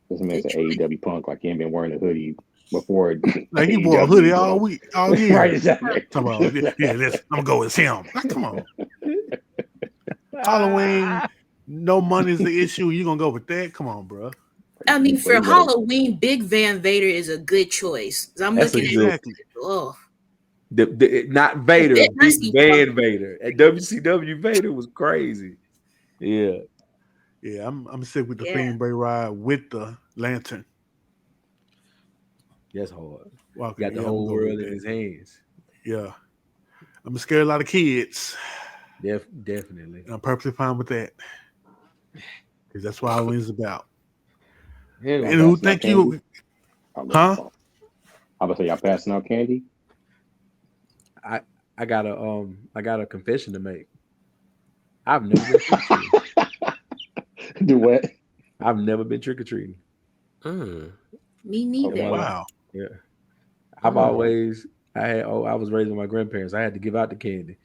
S3: This man's an AEW Punk, like he ain't been wearing a hoodie before.
S1: Like he wore a hoodie all week, all year.
S3: Right, exactly.
S1: Come on, yeah, listen, I'm gonna go with him. Like, come on, Halloween, no money's the issue. You gonna go with that? Come on, bro.
S4: I mean,
S3: But
S4: for
S3: you gotta-
S4: Halloween, Big Van Vader is a good choice. I'm
S2: That's
S4: looking
S2: a
S4: at
S2: good-
S1: Exactly.
S4: oh,
S2: not Vader,
S4: Yeah, I
S2: Big
S4: see.
S2: Van Vader. At WCW, Vader was crazy. Yeah.
S1: Yeah, I'm sick with the
S4: Yeah.
S1: Fiend, Bray Wyatt with the lantern.
S2: That's hard.
S1: Walking,
S2: Got the
S1: yeah,
S2: whole
S1: I'm gonna go
S2: world
S1: with
S2: in
S1: that.
S2: his hands.
S1: Yeah, I'm scared a lot of kids.
S2: Definitely.
S1: And I'm perfectly fine with that because that's what Halloween's about.
S2: Anyway,
S1: And who
S3: that's my
S1: think you?
S3: candy.
S1: Huh?
S3: I would say y'all passing out candy.
S2: I got a confession to make. I've never been trick or treating.
S3: Do what?
S2: I've never been trick or treating.
S5: Mm.
S4: Me neither.
S2: Okay.
S1: Wow.
S2: Yeah, I've
S5: Oh.
S2: always I was raised with my grandparents. I had to give out the candy.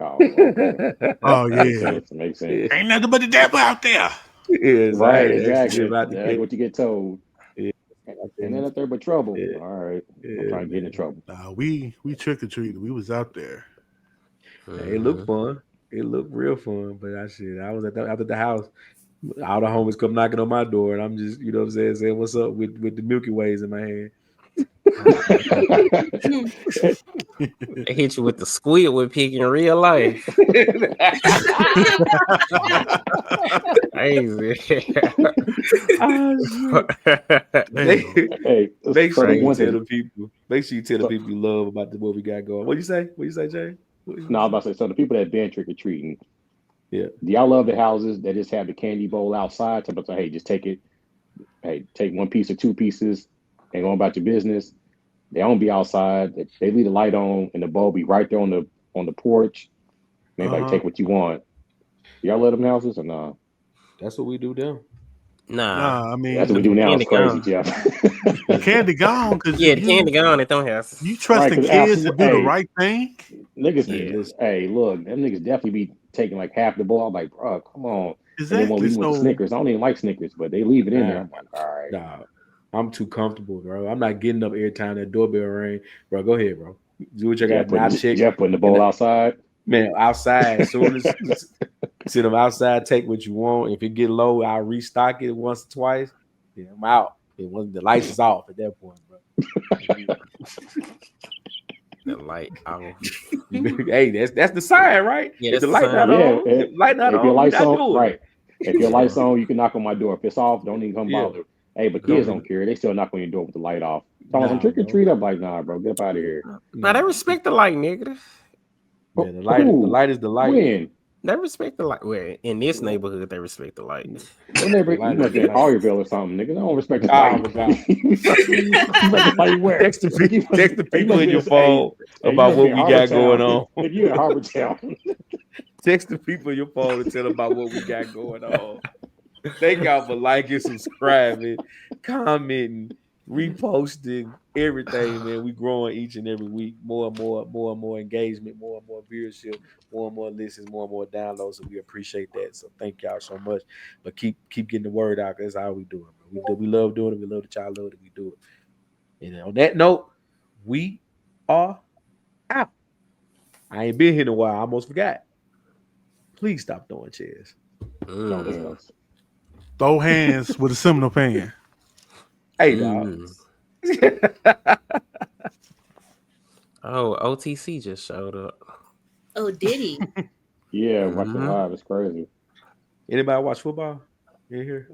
S3: Oh, okay.
S1: Oh
S3: Makes
S1: yeah.
S3: sense. Makes sense.
S1: Ain't nothing but the devil out there.
S2: Yeah, so I
S3: Right,
S2: had to
S3: exactly.
S2: give out the
S3: That's
S2: candy.
S3: what you get told.
S2: Yeah.
S3: And then up there but trouble.
S2: Yeah.
S3: All right.
S2: Yeah,
S3: I'm trying to get
S2: man.
S3: into trouble.
S1: Nah, we trick or treated. We was out there.
S2: It looked fun. It looked real fun. But I was out at the house. All the homies come knocking on my door, and I'm just, you know what I'm saying what's up with the Milky Ways in my hand.
S5: They hit you with the Squidward pick in real life. Crazy.
S3: Hey,
S2: Make
S3: so
S2: sure
S3: the
S2: you
S3: one
S2: tell
S3: thing.
S2: the people. Make sure you tell the people you love about what we got going. What you say? What you say, Jay?
S3: No, I was about to say, so the people that been trick or treating,
S2: Yeah.
S3: do y'all love the houses that just have the candy bowl outside? So, hey, just take it. Hey, take one piece or two pieces and go about your business. They don't be outside. They leave the light on and the bowl be right there on the porch. And they like take what you want. Y'all love them houses or nah?
S2: That's what we do now.
S1: Nah, I mean
S3: That's what we do now. It's
S5: Candy
S3: crazy,
S5: gone.
S3: Jeff.
S1: the candy gone because
S5: Yeah, the candy gone at them houses.
S1: you trust
S3: Right,
S1: the
S3: 'cause
S1: kids to do
S3: absolutely-
S1: the
S3: hey.
S1: right thing.
S3: Niggas,
S5: Yeah.
S3: hey, look, them niggas definitely be taking like half the bowl. I'm like, bro, come on. And they won't
S1: Exactly.
S3: leave with the
S1: So
S3: Snickers. I don't even like Snickers, but they leave it in there. I'm like, all right.
S2: Nah, I'm too comfortable, bro. I'm not getting up every time that doorbell ring. Bro, go ahead, bro. Do what you got. Now check.
S3: Jeff putting the bowl outside.
S2: Man, outside. As soon as see them outside, take what you want. If it get low, I'll restock it once or twice. Yeah, I'm out. It wasn't the lights is off at that point, bro.
S5: The light off.
S2: Hey, that's the sign, right?
S5: Yeah,
S2: If the
S5: that's the
S2: light not
S5: sign.
S2: on, if the light not
S3: If your
S2: on,
S3: lights
S2: you not
S3: on,
S2: doing
S3: right.
S2: it.
S3: If your lights on, you can knock on my door. If it's off, don't even come
S2: Yeah.
S3: bother. Hey, but
S2: Don't
S3: kids
S2: even-
S3: don't care. They still knock on your door with the light off. Talking some
S2: Nah,
S3: trick or
S2: bro.
S3: treat. I'm like, nah, bro, get up out of here.
S5: Now they respect the light, nigga.
S2: Man, the light is the light.
S3: When?
S5: They respect the light. Well, in this neighborhood, they respect the light.
S3: They never,
S2: The light
S3: you must
S2: is
S3: be
S2: the
S3: in
S2: light.
S3: Collierville or something, nigga. They don't respect the
S2: Oh,
S3: light.
S2: my God.
S3: You respect the light where?
S2: Text the people in your
S3: Hey,
S2: phone
S3: hey,
S2: about
S3: you
S2: what
S3: must
S2: we
S3: be in
S2: got going
S3: Harbortown.
S2: on.
S3: If you in Harbortown.
S2: Text the people in your phone to tell them about what we got going on. Thank y'all for liking, subscribing, commenting, reposting, everything, man. We growing each and every week. More and more engagement, more and more viewership, more and more listens, more and more downloads. So we appreciate that. So thank y'all so much. But keep getting the word out. That's how we do it, bro. We love doing it. We love that y'all love it. We do it. And on that note, we are out. I ain't been here in a while. I almost forgot. Please stop throwing chairs.
S3: No,
S5: Mm.
S3: this sucks.
S1: throw hands with a seminal pan.
S2: Hey, dog.
S5: Mm. Oh, OTC just showed up.
S4: Oh, did he?
S3: Yeah, watching
S5: Mhm.
S3: live is crazy.
S2: Anybody watch football in here?